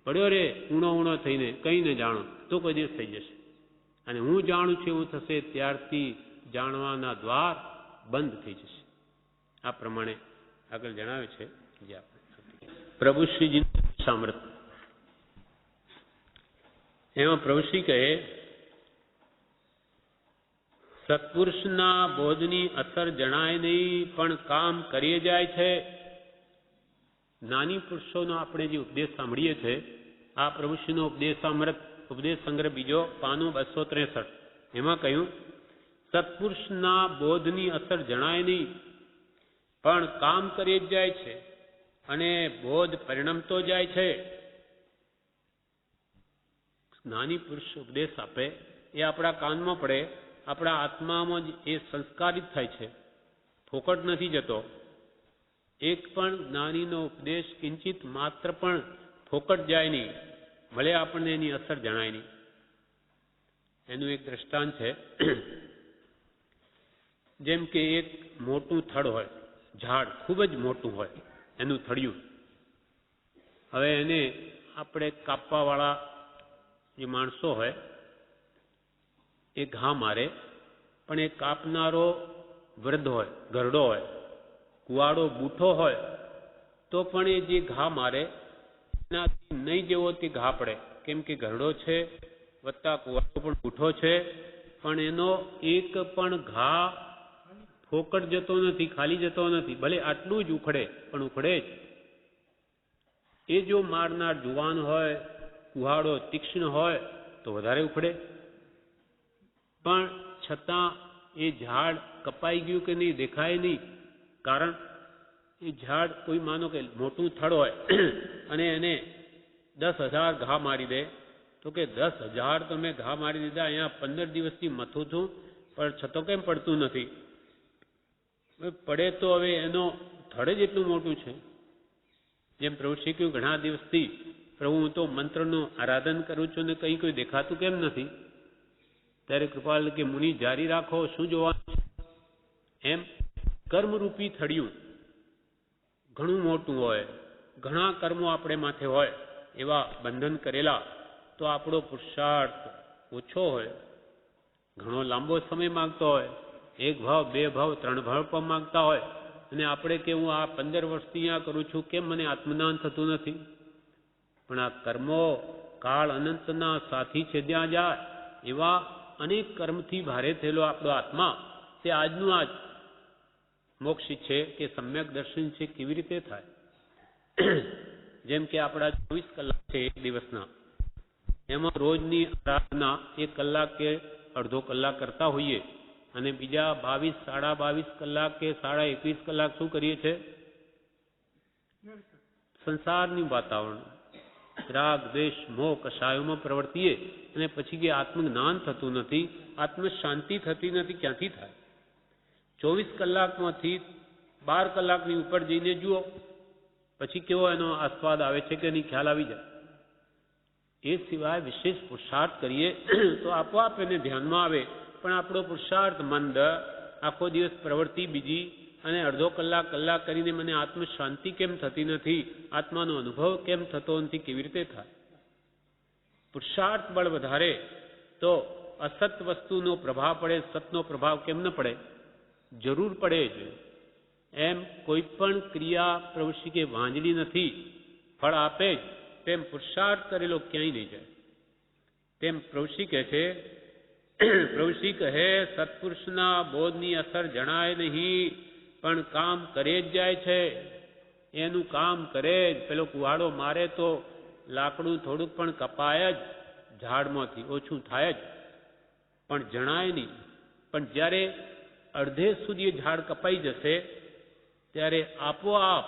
પડ્યો રે ઊણો થઈને કંઈ ન જાણો તો કોઈ દિવસ થઈ જશે. અને હું જાણું છું એવું થશે ત્યારથી જાણવાના દ્વાર બંધ થઈ જશે. આ પ્રમાણે આગળ જણાવે છે જે આપણે પ્રભુ શ્રીજી સામર્થ. એમાં પ્રભુ શ્રી કહે સત્પુરુષના બોધની અસર જણાય નહીં પણ કામ કરીએ જાય છે. જ્ઞાની પુરુષોનો આપણે જે ઉપદેશ સાંભળીએ છીએ આ પ્રભુશ્રીનો ઉપદેશામૃત ઉપદેશ સંગ્રહ બીજો પાનું 263. એમાં કહ્યું સત્પુરુષના બોધની અસર જણાય નહીં પણ કામ કરી જ જાય છે અને બોધ પરિણમતો જાય છે. જ્ઞાની પુરુષ ઉપદેશ આપે એ આપણા કાનમાં પડે, આપણા આત્મામાં જ એ સંસ્કારિત થાય છે, ફોકટ નથી જતો. એક પણ જ્ઞાનીનો ઉપદેશ કિંચિત માત્ર પણ ફોકટ જાય નહીં, ભલે આપણને એની અસર જણાય નહીં. એનું એક દ્રષ્ટાંત છે. જેમ કે એક મોટું થડ હોય, ઝાડ ખૂબ જ મોટું હોય એનું થડિયું. હવે એને આપણે કાપવાવાળા જે માણસો હોય એ ઘા મારે, પણ એ કાપનારો વૃદ્ધ હોય, ઘરડો હોય, કુવાડો બૂઠો હોય તો પણ એ જે ઘા મારે એનાથી નહીં જેવો તે ઘા પડે. કેમ કે ઘરડો છે વત્તા કુવાડો પણ બૂઠો છે, પણ એનો એક પણ ઘા ફોકટ જતો નથી, ખાલી જતો નથી. ભલે આટલું જ ઉખડે પણ ઉખડે જ. એ જો મારનાર જુવાન હોય, કુહાડો તીક્ષ્ણ હોય તો વધારે ઉખડે. પણ છતાં એ ઝાડ કપાઈ ગયું કે નહીં દેખાય નહીં. કારણ એ ઝાડ કોઈ માનો કે મોટું થડ હોય અને એને 10,000 ઘા મારી દે તો કે 10,000 તો મેં ઘા મારી દીધા, અહીંયા 15 દિવસથી મથું છું પણ છતાં કેમ પડતું નથી? પડે તો હવે એનો થડ જ એટલું મોટું છે. જેમ પ્રભુ શ્રી કહ્યું ઘણા દિવસથી પ્રભુ હું તો મંત્રનું આરાધન કરું છું ને કંઈ કોઈ દેખાતું કેમ નથી? ત્યારે કૃપાલ કે મુનિ જારી રાખો, શું જોવાનું? એમ કર્મરૂપી થડિયું ઘણું મોટું હોય, ઘણા કર્મો આપણે માથે હોય એવા બંધન કરેલા, તો આપણો પુરુષાર્થ ઓછો હોય, ઘણો લાંબો સમય માંગતો હોય, 1 ભાવ 2 ભાવ 3 ભાવ પણ માંગતા હોય, અને આપણે કે હું આ 15 વર્ષથી અહીંયા કરું છું, કેમ મને આત્મજ્ઞાન થતું નથી? પણ આ કર્મો કાળ અનંતના સાથી છે, ત્યાં જાય એવા અનેક કર્મથી ભારે થયેલો આપણો આત્મા તે આજનું આજ મોક્ષ છે કે સમ્યક દર્શન છે કેવી રીતે થાય? જેમ કે આપણા 24 કલાક છે એક દિવસના, એમાં રોજની આરાધના 1 કલાક કે અડધો કલાક કરતા હોઈએ, અને બીજા 22 સાડા 22 કલાક કે સાડા 21 કલાક શું કરીએ છીએ? સંસારની વાતાવરણ, રાગ દ્વેષ મોહ કષાયોમાં પ્રવર્તીએ, અને પછી કે આત્મજ્ઞાન થતું નથી, આત્મ શાંતિ થતી નથી. ક્યાંથી થાય? 24 કલાકમાંથી 12 કલાકની ઉપર જઈને જુઓ, પછી કેવો એનો આસ્વાદ આવે છે કે નહીં ખ્યાલ આવી જાય. એ સિવાય વિશેષ પુરુષાર્થ કરીએ તો આપોઆપ એને ધ્યાનમાં આવે, પણ આપણો પુરુષાર્થ મંદ, આખો દિવસ પ્રવૃત્તિ બીજી, અને અડધો કલાક કલાક કરીને મને આત્મ શાંતિ કેમ થતી નથી, આત્માનો અનુભવ કેમ થતો નથી, કેવી રીતે થાય? પુરુષાર્થ બળ વધારે તો અસત વસ્તુનો પ્રભાવ પડે, સતનો પ્રભાવ કેમ ન પડે? જરૂર પડે જ. એમ કોઈ પણ ક્રિયા પ્રવૃત્તિ કે વાંજળી નથી, ફળ આપે જ, તેમ પુરુષાર્થ કરેલો ક્યાંય નહીં જાય. તેમ પ્રવૃત્તિ કહે છે, પ્રવૃત્તિ કહે સત્પુરુષના બોધની અસર જણાય નહીં, પણ કામ કરે જ જાય છે. એનું કામ કરે જ. પેલો કુવાડો મારે તો લાકડું થોડુંક પણ કપાય જ, ઝાડમાંથી ઓછું થાય જ, પણ જણાય નહીં. પણ જ્યારે અડધે સુધી ઝાડ કપાઈ જશે, ત્યારે આપોઆપ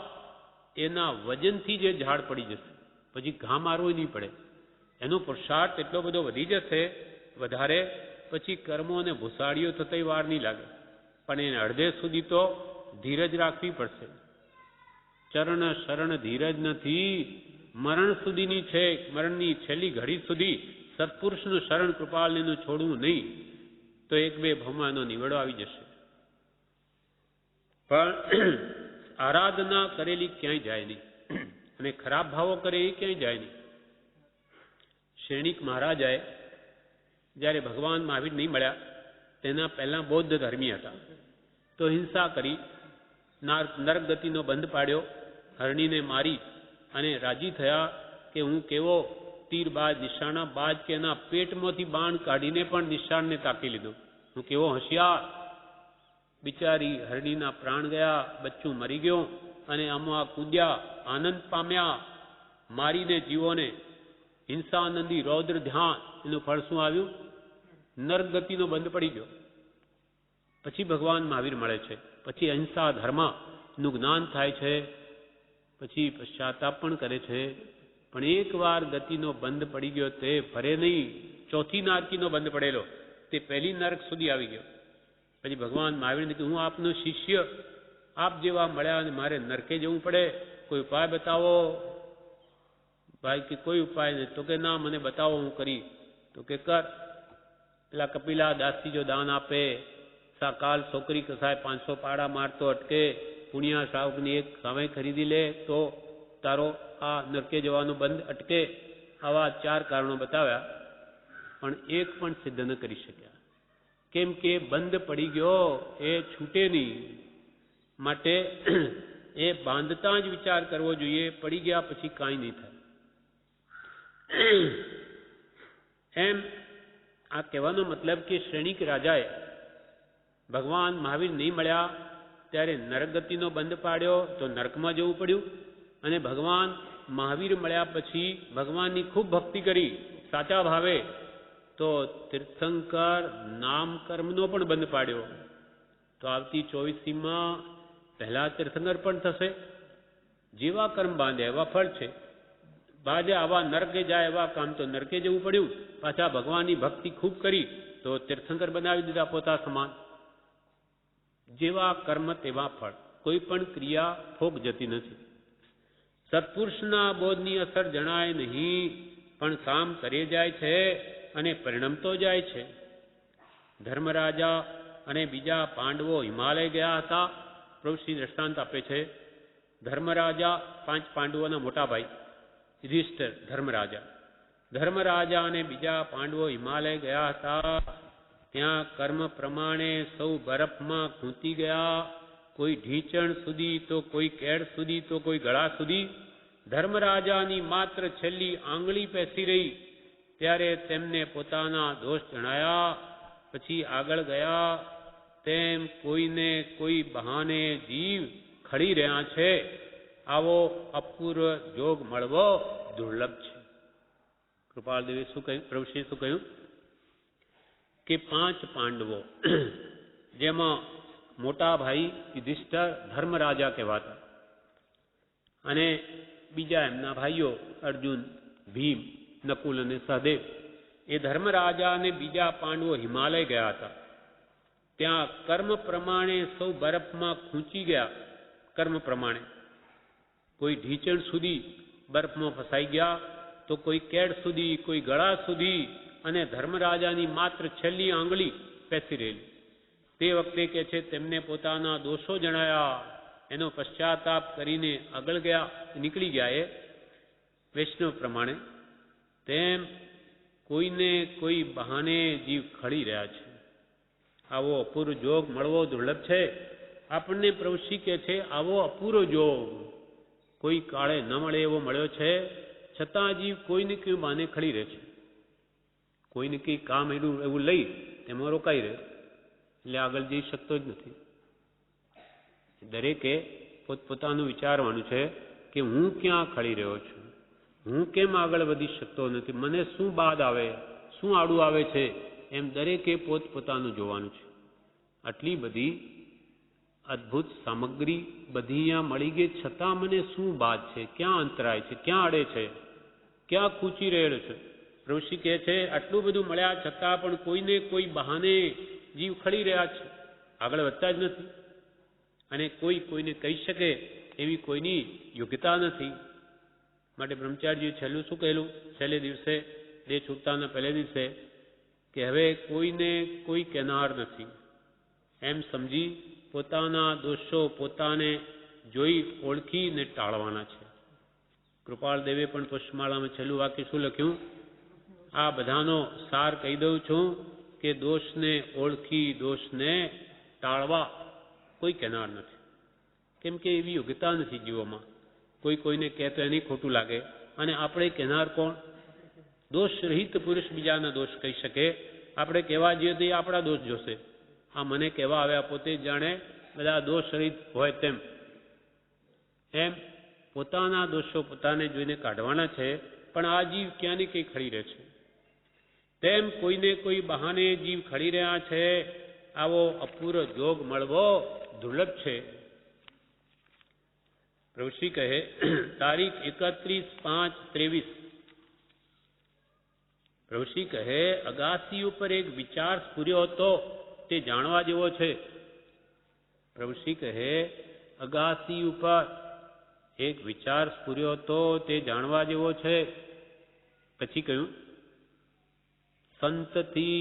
એના વજનથી જે ઝાડ પડી જશે, પછી ઘા મારવો નહીં પડે. એનો પુરુષાર્થ એટલો બધો વધી જશે વધારે, પછી કર્મો અને ભૂસાડીઓ થતા વાર નહીં લાગે. પણ એને અડધે સુધી તો ધીરજ રાખવી પડશે. ચરણ શરણ ધીરજ નથી, મરણ સુધીની છે. મરણની છેલ્લી ઘડી સુધી સત્પુરુષનું શરણ કૃપાલનું છોડવું નહીં, તો 1-2 ભાવમાં એનો નિવેડો આવી જશે. પણ આરાધના કરેલી ક્યાંય જાય નહીં, અને ખરાબ ભાવો કરે એ ક્યાંય જાય નહીં. શૈણિક મહારાજાએ જ્યારે ભગવાન મહાવીર નહીં મળ્યા, તેના પહેલા બૌદ્ધ ધર્મી હતા, તો હિંસા કરી, નરક ગતિનો બંધ પાડ્યો, હરણીને મારી, અને રાજી થયા કે હું કેવો તીરબાજ નિશાના બાજ, કે એના પેટમાંથી બાણ કાઢીને પણ નિશાનને તાકી લીધો, હું કેવો હોશિયાર. બિચારી હરણીના પ્રાણ ગયા, બચ્ચું મરી ગયો, અને આમાં કૂદ્યા, આનંદ પામ્યા, મારીને જીવોને. હિંસાનંદી રૌદ્ર ધ્યાન, એનું ફળ શું આવ્યું? નરક ગતિનો બંધ પડી ગયો. પછી ભગવાન મહાવીર મળે છે, પછી અહિંસા ધર્મનું જ્ઞાન થાય છે, પછી પશ્ચાતાપ પણ કરે છે. પણ એકવાર ગતિનો બંધ પડી ગયો તે ફરે નહીં. ચોથી નારકીનો બંધ પડેલો તે પહેલી નરક સુધી આવી ગયો. પછી ભગવાન મહાવીરને કે હું આપનો શિષ્ય, આપ જેવા મળ્યા અને મારે નરકે જવું પડે, કોઈ ઉપાય બતાવો. ભાઈ કે કોઈ ઉપાય નહીં. તો કે ના, મને બતાવો, હું કરી. તો કે કર. પેલા કપિલા દાસી જો દાન આપે, સાકાલ છોકરી કસાય 500 પાડા મારતો અટકે, પુણ્યા શાહની એક સામે ખરીદી લે તો તારો આ નરકે જવાનું બંધ અટકે. આવા 4 કારણો બતાવ્યા, પણ એક પણ સિદ્ધ ન કરી શક્યા. કેમ કે બંધ પડી ગયો, એ છૂટે નહીં. માટે એ બાંધતા જ વિચાર કરવો જોઈએ, પડી ગયા પછી કાંઈ નહીં થાય. એમ આ કહેવાનો મતલબ કે શ્રેણિક રાજાએ ભગવાન મહાવીર નહીં મળ્યા ત્યારે નરકગતિનો બંધ પાડ્યો, તો નરકમાં જવું પડ્યું. અને ભગવાન મહાવીર મળ્યા પછી ભગવાનની ખૂબ ભક્તિ કરી સાચા ભાવે, તો તીર્થંકર નામ કર્મનો પણ બંધ પાડ્યો. તો આવતી 24મીમાં પહેલા તીર્થંકર પણ થશે. જેવા કર્મ બાંધે એવા ફળ છે. બાજે આવા નરકે જાય એવા કામ, તો નરકે જવું પડ્યું. પાછા ભગવાનની ભક્તિ ખૂબ કરી તો તીર્થંકર બનાવી દીધા પોતા સમાન. જેવા કર્મ તેવા ફળ. કોઈ પણ ક્રિયા ફોક જતી નથી. સત્પુરુષના બોધની અસર જણાય નહીં, પણ કામ કરે જાય છે અને પરિણમતો જાય છે. ધર્મરાજા અને બીજા પાંડવો હિમાલય ગયા હતા. પ્રભુ શ્રી દ્રષ્ટાંત આપે છે. ધર્મરાજા 5 પાંડવોના મોટા ભાઈ યુધિષ્ઠિર ધર્મરાજા. ધર્મરાજા અને બીજા પાંડવો હિમાલય ગયા હતા. ત્યાં કર્મ પ્રમાણે સૌ બરફમાં ખૂંતી ગયા, કોઈ ઢીંચણ સુધી તો કોઈ કેડ સુધી તો કોઈ ગળા સુધી. ધર્મરાજાની માત્ર છેલ્લી આંગળી પેસી રહી ત્યારે તેમને પોતાના દોષ જણાયા. પછી આગળ ગયા. તેમ કોઈને કોઈ બહાને જીવ ખડી રહ્યા છે. આવો અપૂર્વ જોગ મળવો દુર્લભ છે. કૃપાળદેવે શું કહ્યું? પ્રભુશ્રીએ શું કહ્યું કે 5 પાંડવો, જેમાં મોટા ભાઈ યુધિષ્ઠિર ધર્મરાજા કહેવાતા અને બીજા એમના ભાઈઓ અર્જુન, ભીમ, નકુલ અને સહદેવ, એ ધર્મરાજા અને બીજા પાંડવો હિમાલય ગયા હતા. ત્યાં કર્મ પ્રમાણે સૌ બરફમાં ખૂંચી ગયા. કર્મ પ્રમાણે કોઈ ઢીંચણ સુધી બરફમાં ફસાઈ ગયા, તો કોઈ કેડ સુધી, કોઈ ગળા સુધી, અને ધર્મરાજાની માત્ર છેલ્લી આંગળી પેસી રહેલી. તે વખતે કે છે તેમને પોતાના દોષો જણાયા. એનો પશ્ચાતાપ કરીને આગળ ગયા, નીકળી ગયા. એ વૈષ્ણવ પ્રમાણે તેમ કોઈને કોઈ બહાને જીવ ખડી રહ્યા છે. આવો અપૂર્વ જોગ મળવો દુર્લભ છે. આપણને પ્રભુશ્રી કે છે આવો અપૂર્વ જોગ કોઈ કાળે ન મળે એવો મળ્યો છે. છતાં જીવ કોઈને કોઈ બહાને ખડી રહે છે. કોઈને કંઈ કામ એવું લઈ તેમાં રોકાઈ રહે, એટલે આગળ જઈ શકતો જ નથી. દરેકે પોતપોતાનું વિચારવાનું છે કે હું ક્યાં ખડી રહ્યો છું, હું કેમ આગળ વધી શકતો નથી, મને શું બાદ આવે, શું આડું આવે છે, એમ દરેકે પોતપોતાનું જોવાનું છે. આટલી બધી અદ્ભુત સામગ્રી બધી અહીંયા મળી ગઈ, છતાં મને શું બાદ છે, ક્યાં અંતરાય છે, ક્યાં અડે છે, ક્યાં કૂચી રહેલો છે. પ્રભુશ્રી કહે છે આટલું બધું મળ્યા છતાં પણ કોઈને કોઈ બહાને જીવ ખડી રહ્યા છે, આગળ વધતા જ નથી. અને કોઈને કહી શકે એવી કોઈની યોગ્યતા નથી. માટે બ્રહ્મચારીજીએ છેલ્લું શું કહેલું? છેલ્લે દિવસે, દેહ છૂટતાના પહેલે દિવસે, કે હવે કોઈને કોઈ કહેનાર નથી એમ સમજી પોતાના દોષો પોતાને જોઈ ઓળખીને ટાળવાના છે. કૃપાળદેવે પણ પુષ્પમાળામાં છેલ્લું વાક્ય શું લખ્યું? આ બધાનો સાર કહી દઉં છું કે દોષને ઓળખી દોષને ટાળવા કોઈ કહેનાર નથી. કેમ કે એવી યોગ્યતા નથી જીવોમાં. કોઈને કહે તો એને ખોટું લાગે, અને આપણે કહેનાર કોણ? દોષ રહિત પુરુષ બીજાના દોષ કહી શકે. આપણે કહેવા જઈએ તો એ આપણા દોષ જોશે. આ મને કહેવા આવ્યા, પોતે જ જાણે બધા દોષ રહિત હોય તેમ. એમ પોતાના દોષો પોતાને જોઈને કાઢવાના છે. પણ આ જીવ ક્યાં ને કંઈ ખડી રહે છે. તેમ કોઈને કોઈ બહાને જીવ ખડી રહ્યા છે. આવો અપૂર્વ જોગ મળવો દુર્લભ છે. પ્રભુશ્રી કહે તારીખ 31/5/23. પ્રભુશ્રી કહે અગાસી ઉપર એક વિચાર સ્ફુર્યો હતો, તે જાણવા જેવો છે. પ્રભુશ્રી કહે અગાસી ઉપર એક વિચાર સ્ફુર્યો હતો, તે જાણવા જેવો છે. પછી કહ્યું સંતથી,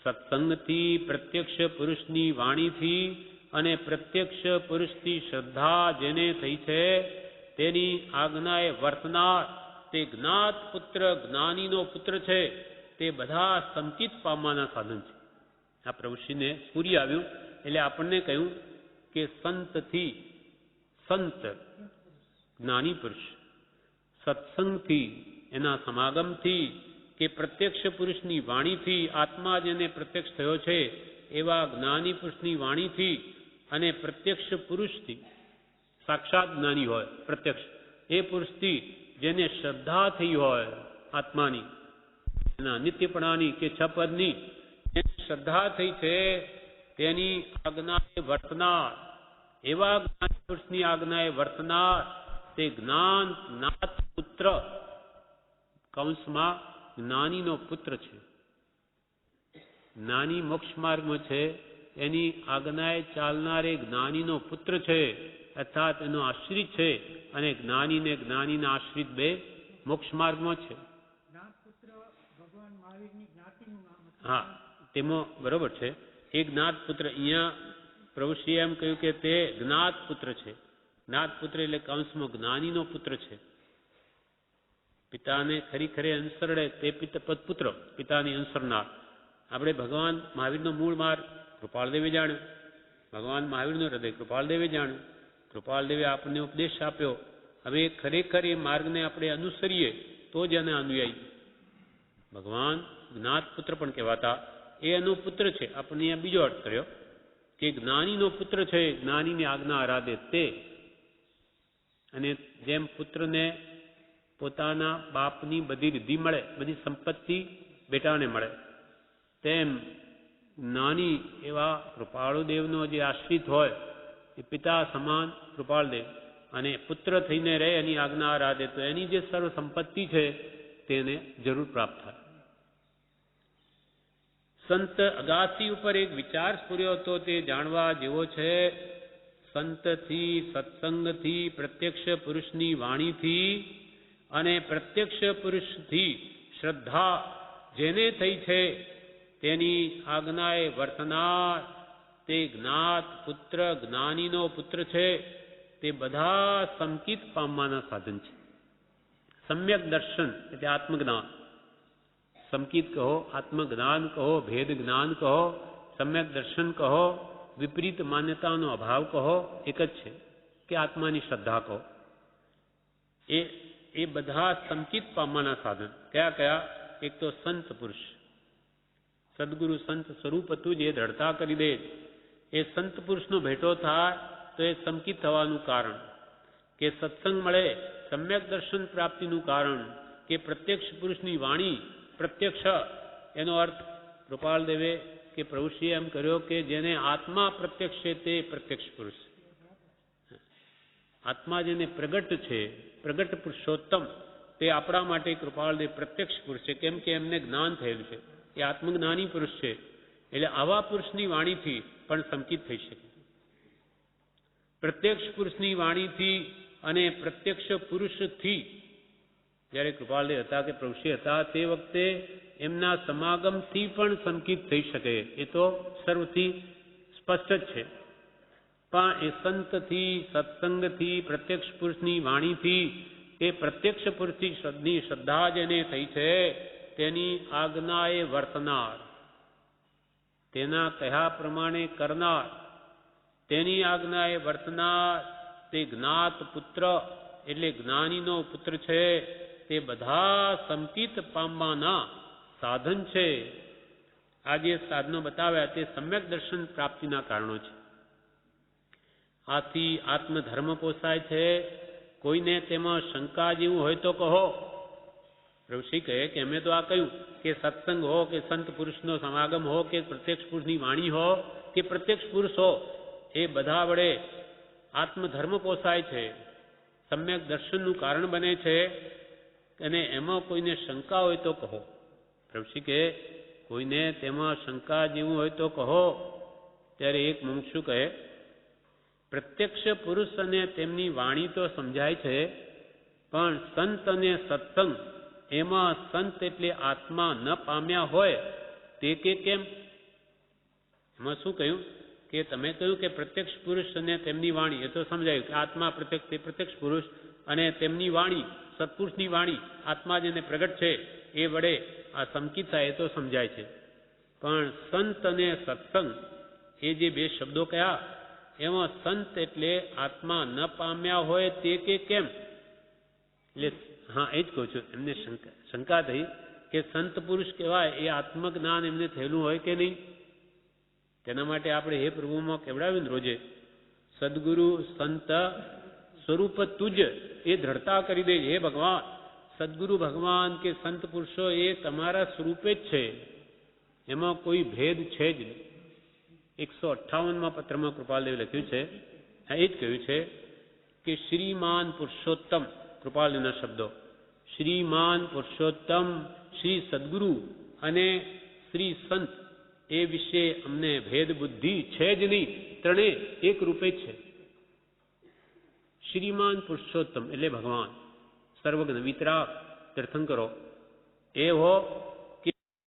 સત્સંગથી, પ્રત્યક્ષ પુરુષની વાણીથી અને પ્રત્યક્ષ પુરુષથી શ્રદ્ધા જેને થઈ છે તેની આજ્ઞાએ વર્તનાર તે જ્ઞાત પુત્ર, જ્ઞાનીનો પુત્ર છે. તે બધા સંચિત પામવાના સાધન છે. આ પ્રભુશ્રીને સ્ફુરી આવ્યું એટલે આપણને કહ્યું કે સંતથી, સંત જ્ઞાની પુરુષ, સત્સંગથી એના સમાગમથી, કે પ્રત્યક્ષ પુરુષની વાણીથી, આત્મા જેને પ્રત્યક્ષ થયો છે એવા જ્ઞાની પુરુષની વાણીથી, અને પ્રત્યક્ષ પુરુષથી, સાક્ષાત જ્ઞાની હોય પ્રત્યક્ષ એ પુરુષથી જેને શ્રદ્ધા થઈ હોય આત્માની, એના નિત્યપણાની કે છપદની શ્રદ્ધા થઈ છે, તેની આજ્ઞાએ વર્તનાર, એવા જ્ઞાની પુરુષની આજ્ઞાએ વર્તનાર તે જ્ઞાન નાથ પુત્ર, કૌંસમાં જ્ઞાનીનો પુત્ર છે. જ્ઞાની મોક્ષ માર્ગમાં છે, એની આજ્ઞાએ ચાલનારે જ્ઞાનીનો પુત્ર છે, અર્થાત એનો આશ્રિત છે. અને જ્ઞાનીને જ્ઞાનીના આશ્રિત બે મોક્ષ માર્ગમાં છે. હા, તેમાં બરોબર છે. એ જ્ઞાત પુત્ર, અહીંયા પ્રભુશ્રીએ એમ કહ્યું કે તે જ્ઞાત પુત્ર છે. જ્ઞાત પુત્ર એટલે કૌંસમાં જ્ઞાનીનો પુત્ર છે. પિતાને ખરેખરે અનુસરડે તે પુત્ર પિતાની અનુસરનાર. આપણે ભગવાન મહાવીરનો મૂળ માર્ગ કૃપાળદેવે જાણ્યો, ભગવાન મહાવીરનું હૃદય કૃપાળદેવે જાણ્યું, કૃપાળદેવે આપણને ઉપદેશ આપ્યો. હવે ખરેખર એ માર્ગને આપણે અનુસરીએ તો જ એને અનુયાયી. ભગવાન જ્ઞાત પુત્ર પણ કહેવાતા, એ એનો પુત્ર છે. આપણને અહીંયા બીજો અર્થ કર્યો કે જ્ઞાનીનો પુત્ર છે, જ્ઞાનીની આજ્ઞા આરાધે તે. અને જેમ પુત્રને પોતાના બાપની બધી રિદ્ધિ મળે, બધી સંપત્તિ બેટાને મળે, તેમ જ્ઞાની એવા કૃપાળુદેવનો જે આશ્રિત હોય એ પિતા સમાન કૃપાળદેવ, અને પુત્ર થઈને રહે, એની આજ્ઞા આરાધે તો એની જે સર્વ સંપત્તિ છે તેને જરૂર પ્રાપ્ત થાય. સંત અગાસી ઉપર એક વિચાર સ્ફુર્યો હતો, તે જાણવા જેવો છે. સંતથી, સત્સંગથી, પ્રત્યક્ષ પુરુષની વાણીથી અને પ્રત્યક્ષ પુરુષથી શ્રદ્ધા જેને થઈ છે તેની આજ્ઞાએ વર્તનાર તે જ્ઞાત પુત્ર, જ્ઞાનીનો પુત્ર છે. તે બધા સંકિત પામવાના સાધન છે. સમ્યક દર્શન એટલે આત્મજ્ઞાન. સંકિત કહો, આત્મજ્ઞાન કહો, ભેદ જ્ઞાન કહો, સમ્યક દર્શન કહો, વિપરીત માન્યતાનો અભાવ કહો, એક જ છે કે આત્માની શ્રદ્ધા કહો. એ બધા સંકિત પામવાના સાધન કયા કયા? એક તો સંત પુરુષ, સદગુરુ સંત સ્વરૂપ હતું જ એ દ્રઢતા કરી દે. એ સંત પુરુષનો ભેટો થાય તો એ સંકિત થવાનું કારણ, કે સત્સંગ મળે સમ્યક દર્શન પ્રાપ્તિનું કારણ, કે પ્રત્યક્ષ પુરુષની વાણી પ્રત્યક્ષ. એનો અર્થ કૃપાળદેવે કે પ્રભુશ્રીએ એમ કર્યો કે જેને આત્મા પ્રત્યક્ષ છે તે પ્રત્યક્ષ પુરુષ. આત્મા જેને પ્રગટ છે, પ્રગટ પુરુષોત્તમ, તે આપણા માટે કૃપાળદેવ પ્રત્યક્ષ પુરુષ છે. કેમ કે એમને જ્ઞાન થયેલું છે, એ આત્મજ્ઞાની પુરુષ છે. એટલે આવા પુરુષની વાણીથી પણ સંકિત થઈ શકે. પ્રત્યક્ષ પુરુષની વાણીથી અને પ્રત્યક્ષ પુરુષથી, જ્યારે કૃપાળદેવ હતા કે પ્રભુશ્રી હતા તે વખતે એમના સમાગમથી પણ સંકિત થઈ શકે, એ તો સર્વથી સ્પષ્ટ જ છે. પણ એ સંતથી, સત્સંગથી, પ્રત્યક્ષ પુરુષની વાણીથી, એ પ્રત્યક્ષ પુરુષની શ્રદ્ધા જેને થઈ છે તેની આજ્ઞાએ વર્તનાર, તેના કહ્યા પ્રમાણે કરનાર, તેની આજ્ઞાએ વર્તનાર તે જ્ઞાત પુત્ર એટલે જ્ઞાનીનો પુત્ર છે. તે બધા સંકિત પામવાના સાધન છે. આ જે સાધનો બતાવ્યા તે સમ્યક દર્શન પ્રાપ્તિના કારણો છે. આથી આત્મધર્મ પોસાય છે. કોઈને તેમાં શંકા જેવું હોય તો કહો. ઋષિ કહે કે અમે તો આ કહ્યું કે સત્સંગ હો, કે સંત પુરુષનો સમાગમ હો, કે પ્રત્યક્ષ પુરુષની વાણી હો, કે પ્રત્યક્ષ પુરુષ હો, એ બધા વડે આત્મધર્મ પોસાય છે, સમ્યક દર્શનનું કારણ બને છે. અને એમાં કોઈને શંકા હોય તો કહો. ઋષિ કહે કોઈને તેમાં શંકા જેવું હોય તો કહો. ત્યારે એક મુમુક્ષુ કહે પ્રત્યક્ષ પુરુષ અને તેમની વાણી તો સમજાય છે, પણ સંત અને સત્સંગ એમાં સંત એટલે આત્મા ન પામ્યા હોય તે કે કેમ? એમાં શું કહ્યું કે તમે કહ્યું કે પ્રત્યક્ષ પુરુષ અને તેમની વાણી, એ તો સમજાયું કે આત્મા પ્રત્યક્ષ, તે પ્રત્યક્ષ પુરુષ અને તેમની વાણી, સત્પુરુષની વાણી, આત્મા જેને પ્રગટ છે એ વડે આ સંકિત થાય, એ તો સમજાય છે. પણ સંત અને સત્સંગ એ જે બે શબ્દો કયા, એમાં સંત એટલે આત્મા ન પામ્યા હોય તે કે કેમ? એટલે હા, એ જ કહું છું. એમને શંકા થઈ કે સંત પુરુષ કહેવાય એ આત્મજ્ઞાન એમને થયેલું હોય કે નહીં. તેના માટે આપણે હે પ્રભુમાં કેવડાવ્યું રોજે સદગુરુ સંત સ્વરૂપ તુજ, એ દ્રઢતા કરી દે. હે ભગવાન, સદગુરુ ભગવાન કે સંત પુરુષો એ તમારા સ્વરૂપે જ છે, એમાં કોઈ ભેદ છે જ નહીં. 158માં પત્રમાં કૃપાલદેવે લખ્યું છે, એ જ કહ્યું છે કે શ્રીમાન પુરુષોત્તમ, કૃપાલદેવના શબ્દો, શ્રીમાન પુરુષોત્તમ, શ્રી સદગુરુ અને શ્રી સંત એ વિશે અમને ભેદ બુદ્ધિ છે જ નહીં. ત્રણેય એક રૂપે જ છે. શ્રીમાન પુરુષોત્તમ એટલે ભગવાન, સર્વજ્ઞ વિતરાગ તીર્થંકરો, એવો